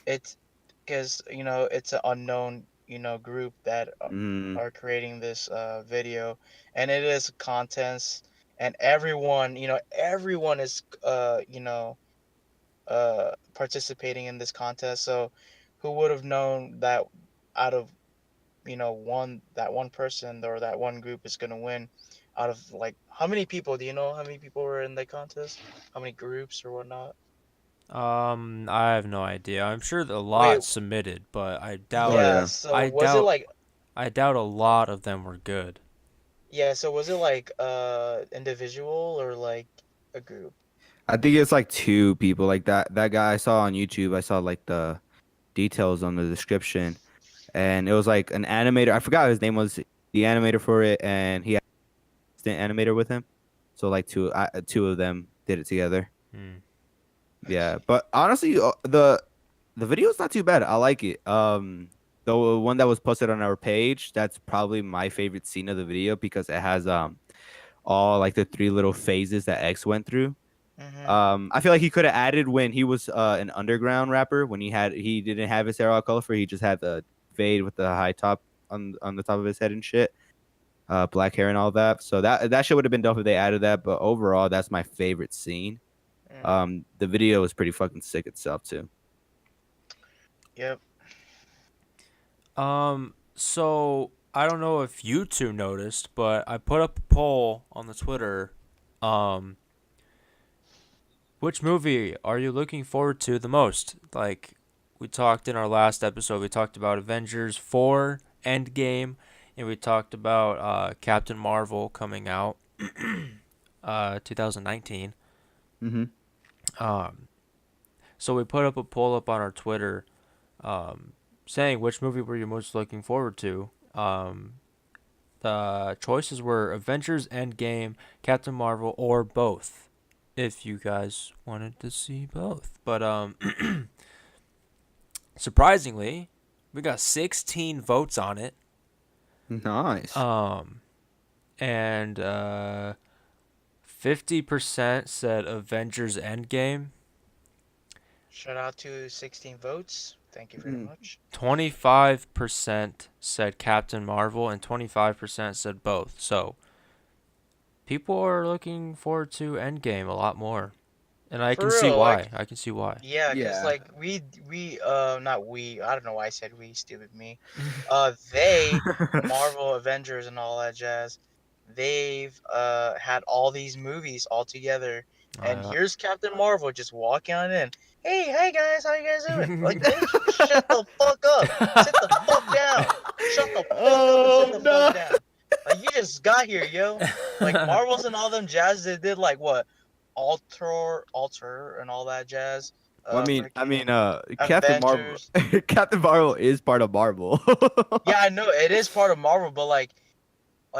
Speaker 5: it's, cause it's an unknown group that
Speaker 1: Mm.
Speaker 5: are creating this video, and it is a contest, and everyone is participating in this contest. So who would have known that out of one person or that one group is going to win out of like how many people? Do you know how many people were in the contest? How many groups or whatnot?
Speaker 2: I have no idea. I'm sure a
Speaker 5: Wait,
Speaker 2: lot submitted, but I doubt
Speaker 1: Oh
Speaker 5: yeah,
Speaker 1: yeah.
Speaker 5: so
Speaker 2: I
Speaker 5: was it
Speaker 2: doubt
Speaker 5: like
Speaker 2: I doubt a lot of them were good.
Speaker 5: individual or like a group?
Speaker 1: I think it's like two people like that guy I saw on YouTube. I saw like the details on the description, and it was like an animator. I forgot his name was the animator for it, and he had an assistant animator with him. So like two of them did it together.
Speaker 2: Hmm.
Speaker 1: Yeah, but honestly, the video is not too bad. I like it. The one that was posted on our page, that's probably my favorite scene of the video because it has all like the three little phases that X went through.
Speaker 5: Mm-hmm.
Speaker 1: I feel like he could have added when he was an underground rapper when he didn't have his hair all colorful. He just had the fade with the high top on the top of his head and shit, black hair and all that. So that shit would have been dope if they added that. But overall, that's my favorite scene. The video is pretty fucking sick itself too.
Speaker 5: Yep.
Speaker 2: So I don't know if you two noticed, but I put up a poll on the Twitter. Which movie are you looking forward to the most? Like we talked in our last episode, we talked about Avengers 4 Endgame, and we talked about Captain Marvel coming out 2019.
Speaker 1: Mm-hmm.
Speaker 2: So we put up a poll up on our Twitter saying which movie were you most looking forward to. The choices were Avengers Endgame, Captain Marvel, or both. If you guys wanted to see both. But surprisingly, we got 16 votes on it.
Speaker 1: Nice.
Speaker 2: And 50% said Avengers Endgame.
Speaker 5: Shout out to 16 votes. Thank you very much.
Speaker 2: 25% said Captain Marvel, and 25% said both. So people are looking forward to Endgame a lot more, and I
Speaker 5: For
Speaker 2: can see
Speaker 5: real,
Speaker 2: why.
Speaker 5: like,
Speaker 2: I can see why.
Speaker 5: yeah, because
Speaker 1: Yeah.
Speaker 5: like not we, I don't know why I said we, stupid me. They, Marvel, Avengers, and all that jazz, they've had all these movies all together, and
Speaker 2: Uh,
Speaker 5: here's Captain Marvel just walking on in. Hey guys, how you guys doing? Like, shut the fuck up, sit the fuck down, shut the fuck up and sit the fuck down. Like, you just got here, yo. Like, Marvels and all them jazz, they did like what? Alter and all that jazz.
Speaker 1: Well, Captain Marvel.
Speaker 5: Avengers.
Speaker 1: Captain Marvel is part of Marvel.
Speaker 5: Yeah, I know it is part of Marvel, but like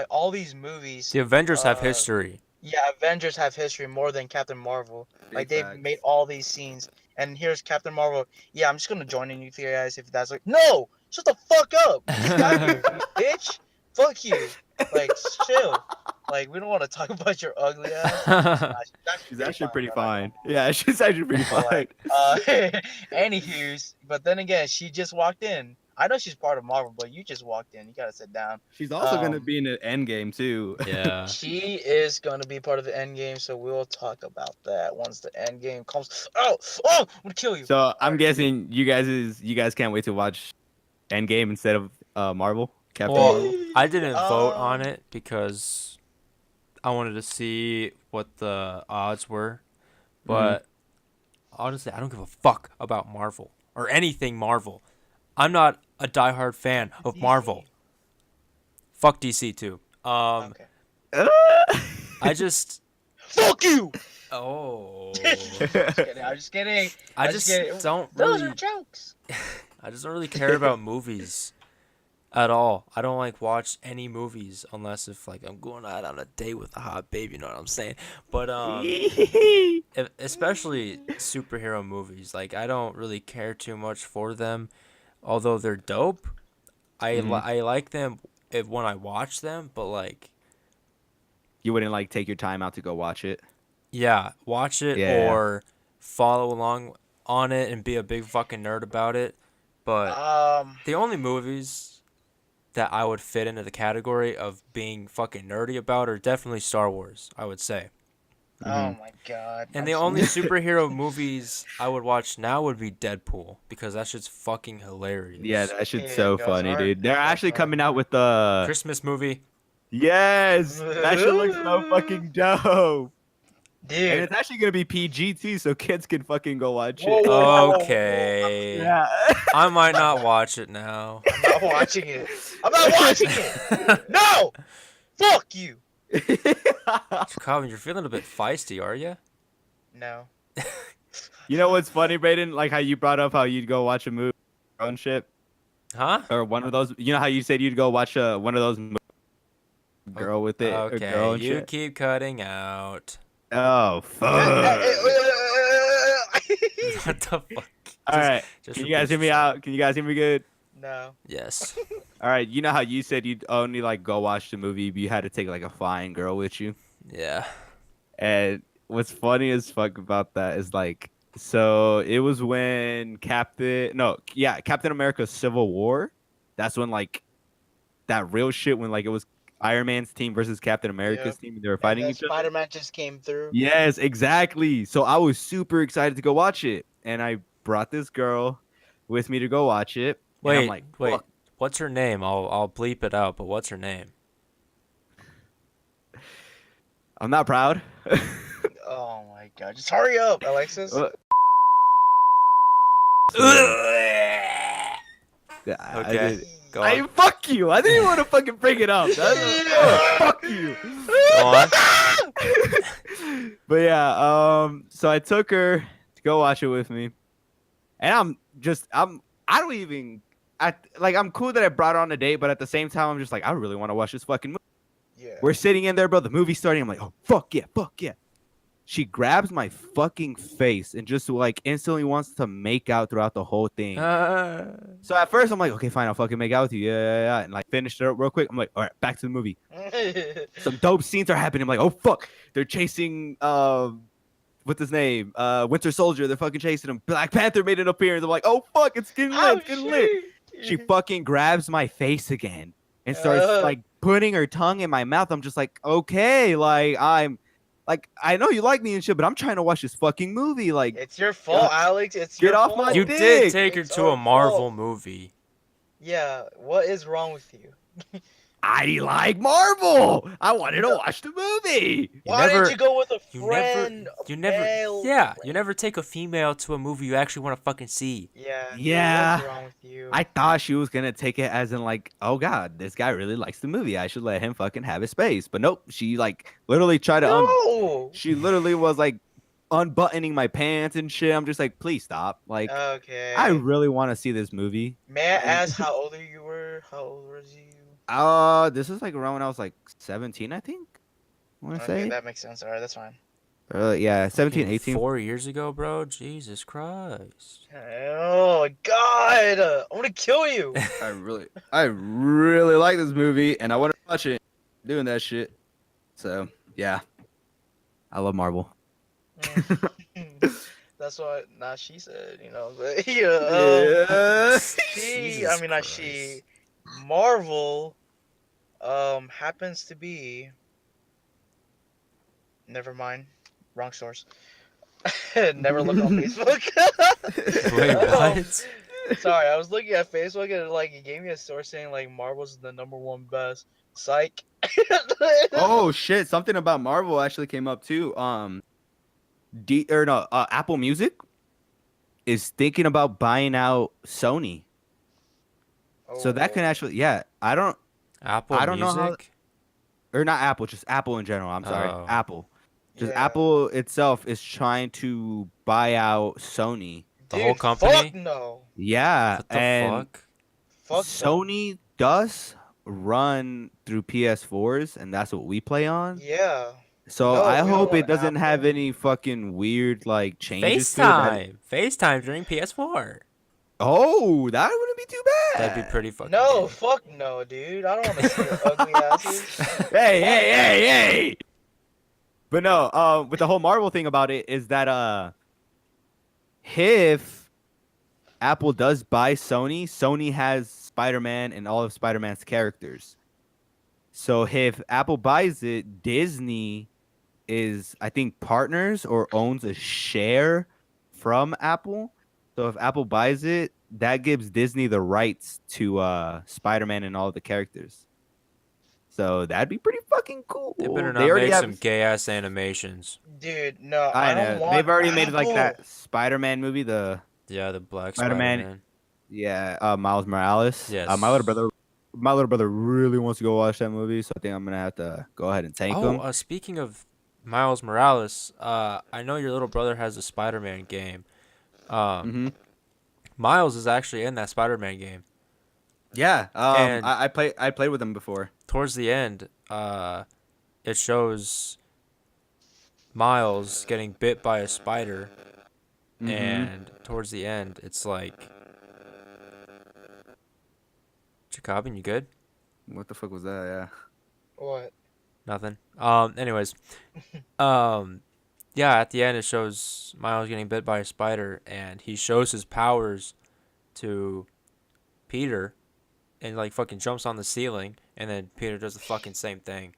Speaker 5: all these movies.
Speaker 2: the Avengers have history.
Speaker 5: Yeah, Avengers have history more than Captain Marvel. Like,
Speaker 1: Big
Speaker 5: they've
Speaker 1: facts.
Speaker 5: made all these scenes, and here's Captain Marvel. Yeah, I'm just gonna join in you guys if that's like, no, shut the fuck up. You got here, bitch. Fuck you. Like, chill. Like, we don't want to talk about your ugly ass. Nah,
Speaker 1: She's actually pretty
Speaker 5: though,
Speaker 1: fine. Yeah, she's actually pretty
Speaker 5: But,
Speaker 1: fine.
Speaker 5: like, anywho's, but then again, she just walked in. I know she's part of Marvel, but you just walked in. You gotta sit down.
Speaker 1: She's also gonna
Speaker 5: um,
Speaker 1: be in the end game too.
Speaker 2: Yeah.
Speaker 5: She is gonna be part of the end game, so we'll talk about that once the end game comes. Oh, I'm gonna kill you.
Speaker 1: So I'm
Speaker 5: Alright.
Speaker 1: guessing you guys can't wait to watch Endgame instead of Marvel. Captain
Speaker 2: Well,
Speaker 1: Marvel.
Speaker 2: I didn't vote on
Speaker 5: Um,
Speaker 2: it because I wanted to see what the odds were. But honestly, I don't give a fuck about Marvel or anything Marvel. I'm not a diehard fan of Marvel. Fuck DC too.
Speaker 5: Okay.
Speaker 2: I just
Speaker 5: Fuck you.
Speaker 2: oh.
Speaker 5: I'm just kidding.
Speaker 2: I
Speaker 5: I'm
Speaker 2: just
Speaker 5: kidding.
Speaker 2: don't
Speaker 5: Those
Speaker 2: really
Speaker 5: are jokes.
Speaker 2: I just don't really care about movies at all. I don't like watch any movies unless if like I'm going out on a date with a hot babe, you know what I'm saying? But especially superhero movies, like I don't really care too much for them, although they're dope. I like them when I watch them, but like
Speaker 1: You wouldn't like take your time out to go watch it.
Speaker 2: yeah, watch it
Speaker 1: Yeah.
Speaker 2: or follow along on it and be a big fucking nerd about it. But the only movies that I would fit into the category of being fucking nerdy about are definitely Star Wars, I would say.
Speaker 5: Oh my god.
Speaker 2: And the only superhero movies I would watch now would be Deadpool because that shit's fucking hilarious.
Speaker 1: Yeah, that shit's
Speaker 5: Yeah,
Speaker 1: so
Speaker 5: it goes
Speaker 1: funny,
Speaker 5: hard.
Speaker 1: dude. They're
Speaker 5: It goes
Speaker 1: actually
Speaker 5: hard.
Speaker 1: coming out with the
Speaker 2: Christmas movie.
Speaker 1: yes. That shit looks so fucking dope. And
Speaker 5: Dude.
Speaker 1: it's actually gonna be PG too, so kids can fucking go watch
Speaker 5: Whoa,
Speaker 1: it.
Speaker 5: whoa.
Speaker 2: Okay.
Speaker 1: Yeah.
Speaker 2: I might not watch it now.
Speaker 5: I'm not watching it. I'm not watching it. No. Fuck you.
Speaker 2: Calvin, you're feeling a bit feisty, are you?
Speaker 5: No.
Speaker 1: You know what's funny, Brayden? Like how you brought up how you'd go watch a movie or own shit,
Speaker 2: Huh?
Speaker 1: or one of those. You know how you said you'd go watch one of those girl with it, or girl
Speaker 2: Okay,
Speaker 1: and
Speaker 2: you
Speaker 1: shit.
Speaker 2: keep cutting out.
Speaker 1: Oh fuck!
Speaker 2: What the fuck?
Speaker 1: All right,
Speaker 2: just
Speaker 1: can you guys hear me
Speaker 2: repeat
Speaker 1: out? Can you guys hear me good?
Speaker 5: No.
Speaker 2: Yes.
Speaker 1: All right, you know how you said you'd only like go watch the movie if you had to take like a fine girl with you.
Speaker 2: Yeah.
Speaker 1: And what's funny as fuck about that is like, so it was when Captain America Civil War. That's when like that real shit when like it was Iron Man's team versus Captain America's
Speaker 5: Yep.
Speaker 1: team and they were fighting each other.
Speaker 5: Spider-Man just came through.
Speaker 1: Yes, exactly. So I was super excited to go watch it, and I brought this girl with me to go watch it. And I'm
Speaker 2: Wait,
Speaker 1: like,
Speaker 2: wait.
Speaker 1: "Fuck."
Speaker 2: What's her name? I'll bleep it out, but what's her name?
Speaker 1: I'm not proud.
Speaker 5: Oh my god. Just hurry up, Alexis.
Speaker 1: Yeah,
Speaker 2: Okay. Go
Speaker 1: I
Speaker 2: on.
Speaker 1: fuck you. I didn't even want to fucking bring it up. Fuck you.
Speaker 2: Go on.
Speaker 1: But yeah, so I took her to go watch it with me, and I'm cool that I brought her on a date, but at the same time, I'm just like, I really want to watch this fucking movie.
Speaker 5: Yeah.
Speaker 1: We're sitting in there, bro. The movie's starting. I'm like, oh fuck yeah, fuck yeah. She grabs my fucking face and just like instantly wants to make out throughout the whole thing. So at first I'm like, okay, fine, I'll fucking make out with you, yeah, and like finished it up real quick. I'm like, all right, back to the movie. Some dope scenes are happening. I'm like, oh fuck, they're chasing what's his name? Winter Soldier. They're fucking chasing him. Black Panther made an appearance. I'm like, oh fuck, it's getting lit, it's getting lit. She fucking grabs my face again and starts like putting her tongue in my mouth. I'm just like, okay, I know you like me and shit, but I'm trying to watch this fucking movie. Like,
Speaker 5: It's your fault, Alex. It's
Speaker 1: Get
Speaker 5: your
Speaker 1: off
Speaker 5: fault.
Speaker 1: my
Speaker 2: You
Speaker 1: dick.
Speaker 2: did take her
Speaker 5: It's
Speaker 2: to a
Speaker 5: our
Speaker 2: Marvel
Speaker 5: fault.
Speaker 2: movie.
Speaker 5: Yeah. What is wrong with you?
Speaker 1: I like Marvel. I wanted to watch the movie.
Speaker 5: Why
Speaker 2: never-
Speaker 5: didn't you go with a
Speaker 2: You
Speaker 5: friend?
Speaker 2: you never take a female to a movie you actually want to fucking see.
Speaker 5: Yeah.
Speaker 1: Yeah.
Speaker 5: What's wrong with you?
Speaker 1: I thought she was gonna take it as in like, oh god, this guy really likes the movie. I should let him fucking have his space. But nope, she like literally tried to
Speaker 5: No.
Speaker 1: she literally was like unbuttoning my pants and shit. I'm just like, please stop. Like,
Speaker 5: Okay.
Speaker 1: I really want to see this movie.
Speaker 5: May I ask how old you were? How old was you?
Speaker 1: This is like around when I was like 17, I think. I want to
Speaker 5: Okay,
Speaker 1: say.
Speaker 5: that makes sense. Alright, that's fine.
Speaker 1: Yeah, 17,
Speaker 2: Fucking
Speaker 1: 18.
Speaker 2: 4 years ago, bro. Jesus Christ.
Speaker 5: Oh God! I'm gonna kill you.
Speaker 1: I really like this movie, and I want to watch it. doing that shit. So yeah, I love Marvel.
Speaker 5: That's what she said, but yeah,
Speaker 1: Yeah.
Speaker 2: Jesus
Speaker 5: not
Speaker 2: Christ.
Speaker 5: she, Marvel, happens to be. Never mind, wrong source. Never look on Facebook.
Speaker 2: Wait,
Speaker 5: Um,
Speaker 2: what?
Speaker 5: Sorry, I was looking at Facebook and it gave me a source saying Marvel's the number one best. Psych.
Speaker 1: Oh shit! Something about Marvel actually came up too. Apple Music is thinking about buying out Sony. So that can
Speaker 5: Oh,
Speaker 1: actually, yeah. I don't know how,
Speaker 2: Music?
Speaker 1: or not Apple, just Apple in general. I'm sorry,
Speaker 2: Oh.
Speaker 1: Apple. Just
Speaker 5: yeah.
Speaker 1: Apple itself is trying to buy out Sony.
Speaker 2: The whole
Speaker 5: Dude,
Speaker 2: company?
Speaker 5: fuck no.
Speaker 1: Yeah,
Speaker 2: What the
Speaker 1: and
Speaker 2: fuck?
Speaker 5: Fuck them.
Speaker 1: Sony does run through PS4s, and that's what we play on.
Speaker 5: Yeah.
Speaker 1: So
Speaker 5: No,
Speaker 1: I
Speaker 5: we don't
Speaker 1: hope
Speaker 5: want
Speaker 1: it doesn't have
Speaker 5: Apple.
Speaker 1: any fucking weird changes to it.
Speaker 2: FaceTime during PS4.
Speaker 1: Oh, that wouldn't be too bad.
Speaker 2: That'd be pretty fucking
Speaker 5: No,
Speaker 2: gay.
Speaker 5: fuck no, dude. I don't want to see your ugly asses.
Speaker 1: Hey. But no, with the whole Marvel thing about it is that if Apple does buy Sony, Sony has Spider-Man and all of Spider-Man's characters. So if Apple buys it, Disney is, I think, partners or owns a share from Apple. So if Apple buys it, that gives Disney the rights to Spider-Man and all the characters. So that'd be pretty fucking cool.
Speaker 2: They better
Speaker 1: They
Speaker 2: not
Speaker 1: already
Speaker 2: make
Speaker 1: have,
Speaker 2: some gay ass animations.
Speaker 5: Dude, no,
Speaker 1: I
Speaker 5: I don't
Speaker 1: know.
Speaker 5: want
Speaker 1: They've already made
Speaker 5: Apple.
Speaker 1: that Spider-Man movie,
Speaker 2: Yeah, the black
Speaker 1: Spider-Man.
Speaker 2: Spider-Man.
Speaker 1: Yeah, Miles Morales.
Speaker 2: Yes.
Speaker 1: My little brother really wants to go watch that movie, so I think I'm gonna have to go ahead and take him.
Speaker 2: Speaking of Miles Morales, I know your little brother has a Spider-Man game.
Speaker 1: Hmm.
Speaker 2: Miles is actually in that Spider-Man game.
Speaker 1: Yeah,
Speaker 2: And-
Speaker 1: I played with him before.
Speaker 2: Towards the end, it shows Miles getting bit by a spider,
Speaker 1: Mhm.
Speaker 2: and towards the end, it's like, Jokabin, you good?
Speaker 1: What the fuck was that? Yeah.
Speaker 5: What?
Speaker 2: Nothing. Anyways, yeah, at the end it shows Miles getting bit by a spider, and he shows his powers to Peter, and fucking jumps on the ceiling, and then Peter does the fucking same thing,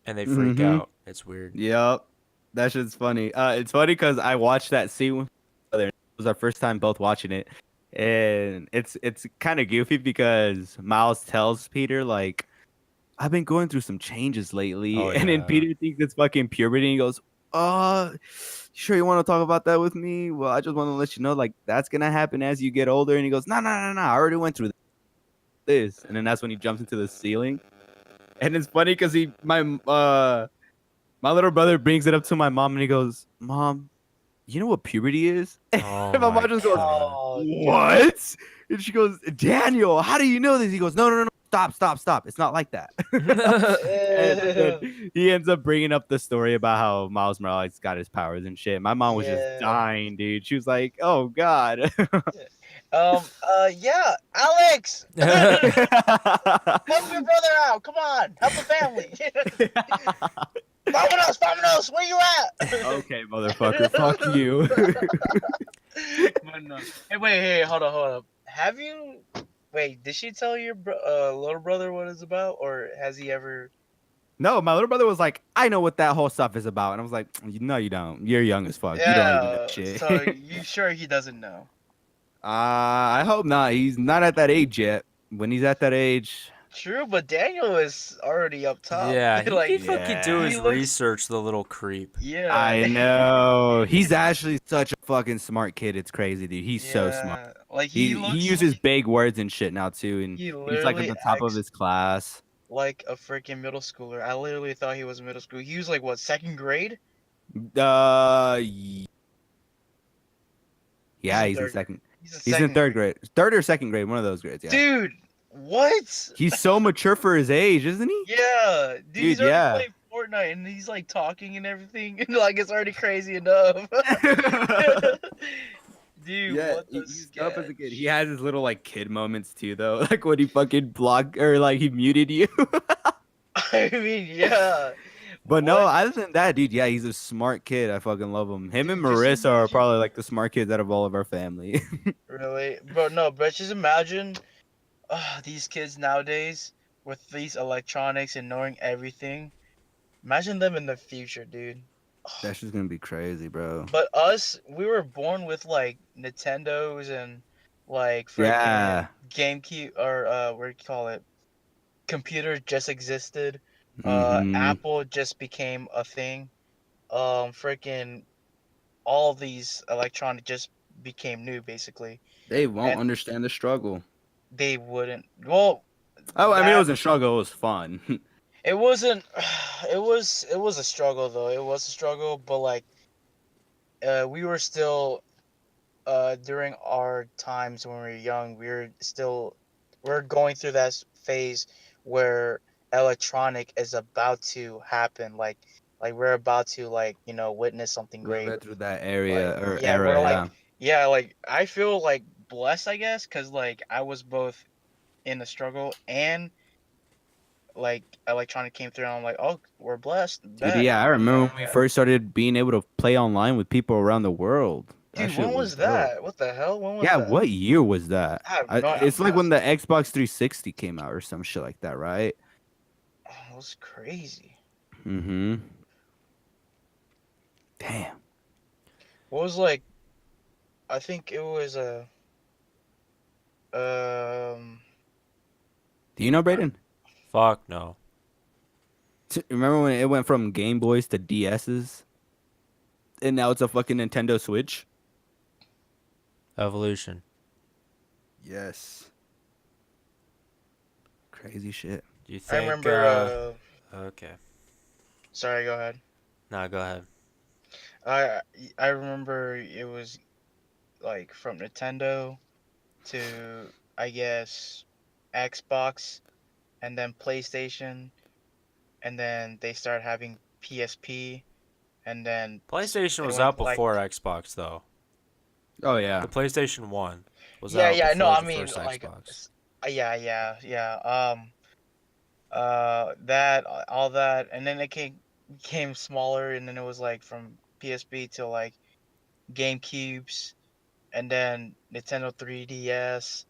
Speaker 2: and they freak
Speaker 1: Mhm.
Speaker 2: out. It's weird.
Speaker 1: Yep. That shit's funny. It's funny because I watched that scene with my brother. It was our first time both watching it, and it's kind of goofy because Miles tells Peter I've been going through some changes lately,
Speaker 2: Oh,
Speaker 1: and then
Speaker 2: yeah.
Speaker 1: Peter thinks it's fucking puberty, and he goes, sure you want to talk about that with me? Well, I just want to let you know that's gonna happen as you get older." And he goes, No, I already went through this, and then that's when he jumps into the ceiling, and it's funny because my little brother brings it up to my mom, and he goes, "Mom, you know what puberty is?"
Speaker 2: Oh
Speaker 1: And my
Speaker 2: my
Speaker 1: mom just goes,
Speaker 2: God.
Speaker 5: Oh,
Speaker 1: "What?" And she goes, "Daniel, how do you know this?" He goes, No. Stop. It's not like that. And then he ends up bringing up the story about how Miles Morales got his powers and shit. My mom was just
Speaker 5: Yeah.
Speaker 1: dying, dude. She was like, "Oh God."
Speaker 5: Yeah, Alex, help your brother out. Come on, help the family. Vámonos, where you at?
Speaker 1: Okay, motherfucker, fuck you.
Speaker 5: But no. Hey, hold up. Have you? Wait, did she tell your little brother what it's about, or has he ever?
Speaker 1: No, my little brother was like, "I know what that whole stuff is about," and I was like, "No, you don't. You're young as fuck. You don't even know shit."
Speaker 5: So you sure he doesn't know?
Speaker 1: I hope not. He's not at that age yet. When he's at that age,
Speaker 5: True, but Daniel is already up top.
Speaker 2: Yeah, he
Speaker 5: like,
Speaker 2: can fucking do
Speaker 1: yeah.
Speaker 2: his
Speaker 5: He looks-
Speaker 2: research, the little creep.
Speaker 5: yeah.
Speaker 1: I know he's actually such a fucking smart kid. It's crazy, dude. He's so smart.
Speaker 5: Yeah, Like
Speaker 1: He
Speaker 5: looks
Speaker 1: uses big words and shit now too, and
Speaker 5: He
Speaker 1: he's at
Speaker 5: literally
Speaker 1: the top of
Speaker 5: acts
Speaker 1: his class.
Speaker 5: like a freaking middle schooler. I literally thought he was middle school. He was like what, second grade?
Speaker 1: Y- Yeah,
Speaker 5: in
Speaker 1: he's in
Speaker 5: third-
Speaker 1: second.
Speaker 5: He's
Speaker 1: He's in third grade, third or second grade, one of those grades. Yeah.
Speaker 5: Dude, what?
Speaker 1: He's so mature for his age, isn't he?
Speaker 5: Yeah, dude, he's already
Speaker 1: yeah.
Speaker 5: playing Fortnite and he's like talking and everything. It's already crazy enough. Dude,
Speaker 1: Yeah,
Speaker 5: what the
Speaker 1: he's up as a
Speaker 5: sketch?
Speaker 1: kid. He has his little kid moments too, though. Like when he fucking blocked or he muted you.
Speaker 5: I mean, yeah.
Speaker 1: But no,
Speaker 5: What?
Speaker 1: other than that, dude, yeah, he's a smart kid. I fucking love him. Him and
Speaker 5: Dude, just
Speaker 1: Marissa are
Speaker 5: imagine.
Speaker 1: probably like the smart kids out of all of our family.
Speaker 5: Really? Bro, no, but just imagine these kids nowadays with these electronics and knowing everything. Imagine them in the future, dude.
Speaker 1: That's just gonna be crazy, bro.
Speaker 5: But us, we were born with like Nintendos and like freaking
Speaker 1: Yeah.
Speaker 5: GameCube or what do you call it? Computers just existed.
Speaker 1: Mm-hmm.
Speaker 5: Apple just became a thing. Freaking all of these electronic just became new basically.
Speaker 1: They won't
Speaker 5: And
Speaker 1: understand the struggle.
Speaker 5: they wouldn't. Well,
Speaker 1: Oh, I mean, it
Speaker 5: that
Speaker 1: wasn't struggle. It was fun.
Speaker 5: it wasn't. It was a struggle though. It was a struggle, but like we were still during our times when we were young, we're going through that phase where electronic is about to happen. Like we're about to witness something
Speaker 1: A little
Speaker 5: great.
Speaker 1: bit through that
Speaker 5: Like
Speaker 1: area or
Speaker 5: yeah,
Speaker 1: era,
Speaker 5: we're like
Speaker 1: yeah.
Speaker 5: yeah, like I feel like blessed, I guess, because like I was both in the struggle and like electronic came through and I'm like, oh, we're blessed.
Speaker 1: Dude,
Speaker 5: Bet.
Speaker 1: yeah, I remember when we first started being able to play online with people around the world. That
Speaker 5: Dude,
Speaker 1: shit
Speaker 5: when
Speaker 1: was
Speaker 5: was
Speaker 1: dope.
Speaker 5: that? What the hell? When was
Speaker 1: Yeah,
Speaker 5: that?
Speaker 1: what year was that?
Speaker 5: I have no
Speaker 1: It's like when
Speaker 5: idea.
Speaker 1: the Xbox 360 came out or some shit like that, right?
Speaker 5: Oh, it was crazy.
Speaker 1: Mm-hmm. Damn.
Speaker 5: What was like? I think it was a
Speaker 1: Do you know, Brayden?
Speaker 2: Fuck no.
Speaker 1: Remember when it went from Game Boys to DSs? And now it's a fucking Nintendo Switch?
Speaker 2: Evolution.
Speaker 1: Yes. Crazy shit.
Speaker 2: Do you
Speaker 5: I
Speaker 2: think?
Speaker 5: remember.
Speaker 2: Okay.
Speaker 5: Sorry, go ahead.
Speaker 2: Nah, go ahead.
Speaker 5: I I remember it was like from Nintendo to I guess Xbox and then PlayStation and then they started having PSP and then
Speaker 2: PlayStation
Speaker 5: it
Speaker 2: was
Speaker 5: went
Speaker 2: out
Speaker 5: like
Speaker 2: before Xbox though.
Speaker 1: Oh, yeah.
Speaker 2: The PlayStation 1 was
Speaker 5: yeah,
Speaker 2: out
Speaker 5: yeah, no,
Speaker 2: before
Speaker 5: I
Speaker 2: the
Speaker 5: mean
Speaker 2: first
Speaker 5: like
Speaker 2: Xbox.
Speaker 5: yeah, yeah, yeah. That all that and then it came smaller and then it was like from PSP to like GameCubes and then Nintendo 3DS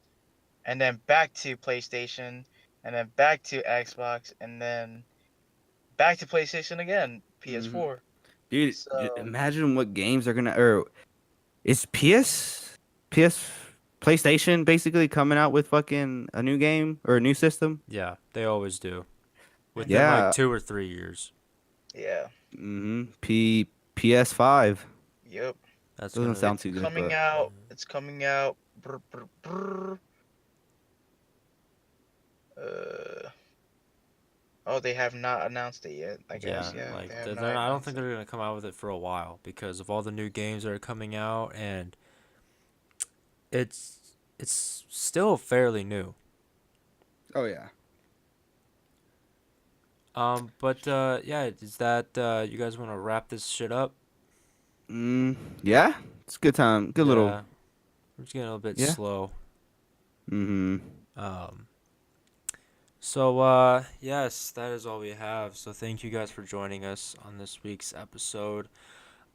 Speaker 5: and then back to PlayStation and then back to Xbox and then back to PlayStation again,
Speaker 1: hmm
Speaker 5: PS4.
Speaker 1: Dude,
Speaker 5: So
Speaker 1: imagine what games are gonna or is PS PlayStation basically coming out with fucking a new game or a new system?
Speaker 2: Yeah, they always do. Within like
Speaker 1: Yeah.
Speaker 2: 2 or 3 years.
Speaker 5: yeah,
Speaker 1: PS5.
Speaker 5: yep.
Speaker 2: That's
Speaker 1: Doesn't
Speaker 2: gonna.
Speaker 1: sound
Speaker 5: It's
Speaker 1: too good,
Speaker 5: coming
Speaker 1: but
Speaker 5: out. It's coming out. Brr, brr, brr. Uh, oh, they have not announced it yet. I guess,
Speaker 2: Yeah,
Speaker 5: yeah, they
Speaker 2: like
Speaker 5: have not
Speaker 2: I don't
Speaker 5: announced
Speaker 2: think
Speaker 5: it.
Speaker 2: they're gonna come out with it for a while because of all the new games that are coming out, and it's still fairly new.
Speaker 1: oh yeah.
Speaker 2: But yeah, is that you guys want to wrap this shit up?
Speaker 1: Yeah. It's a good time. Good little.
Speaker 2: Yeah, we're just getting a little bit
Speaker 1: Yeah.
Speaker 2: slow.
Speaker 1: Mm-hmm.
Speaker 2: Um, so yes, that is all we have. So thank you guys for joining us on this week's episode.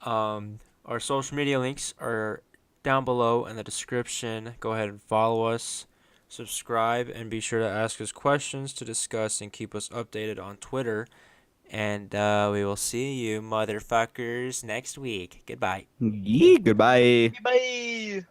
Speaker 2: Our social media links are down below in the description. Go ahead and follow us, subscribe, and be sure to ask us questions to discuss and keep us updated on Twitter. And we will see you motherfuckers next week. Goodbye.
Speaker 1: Yeah. Goodbye.
Speaker 5: Bye.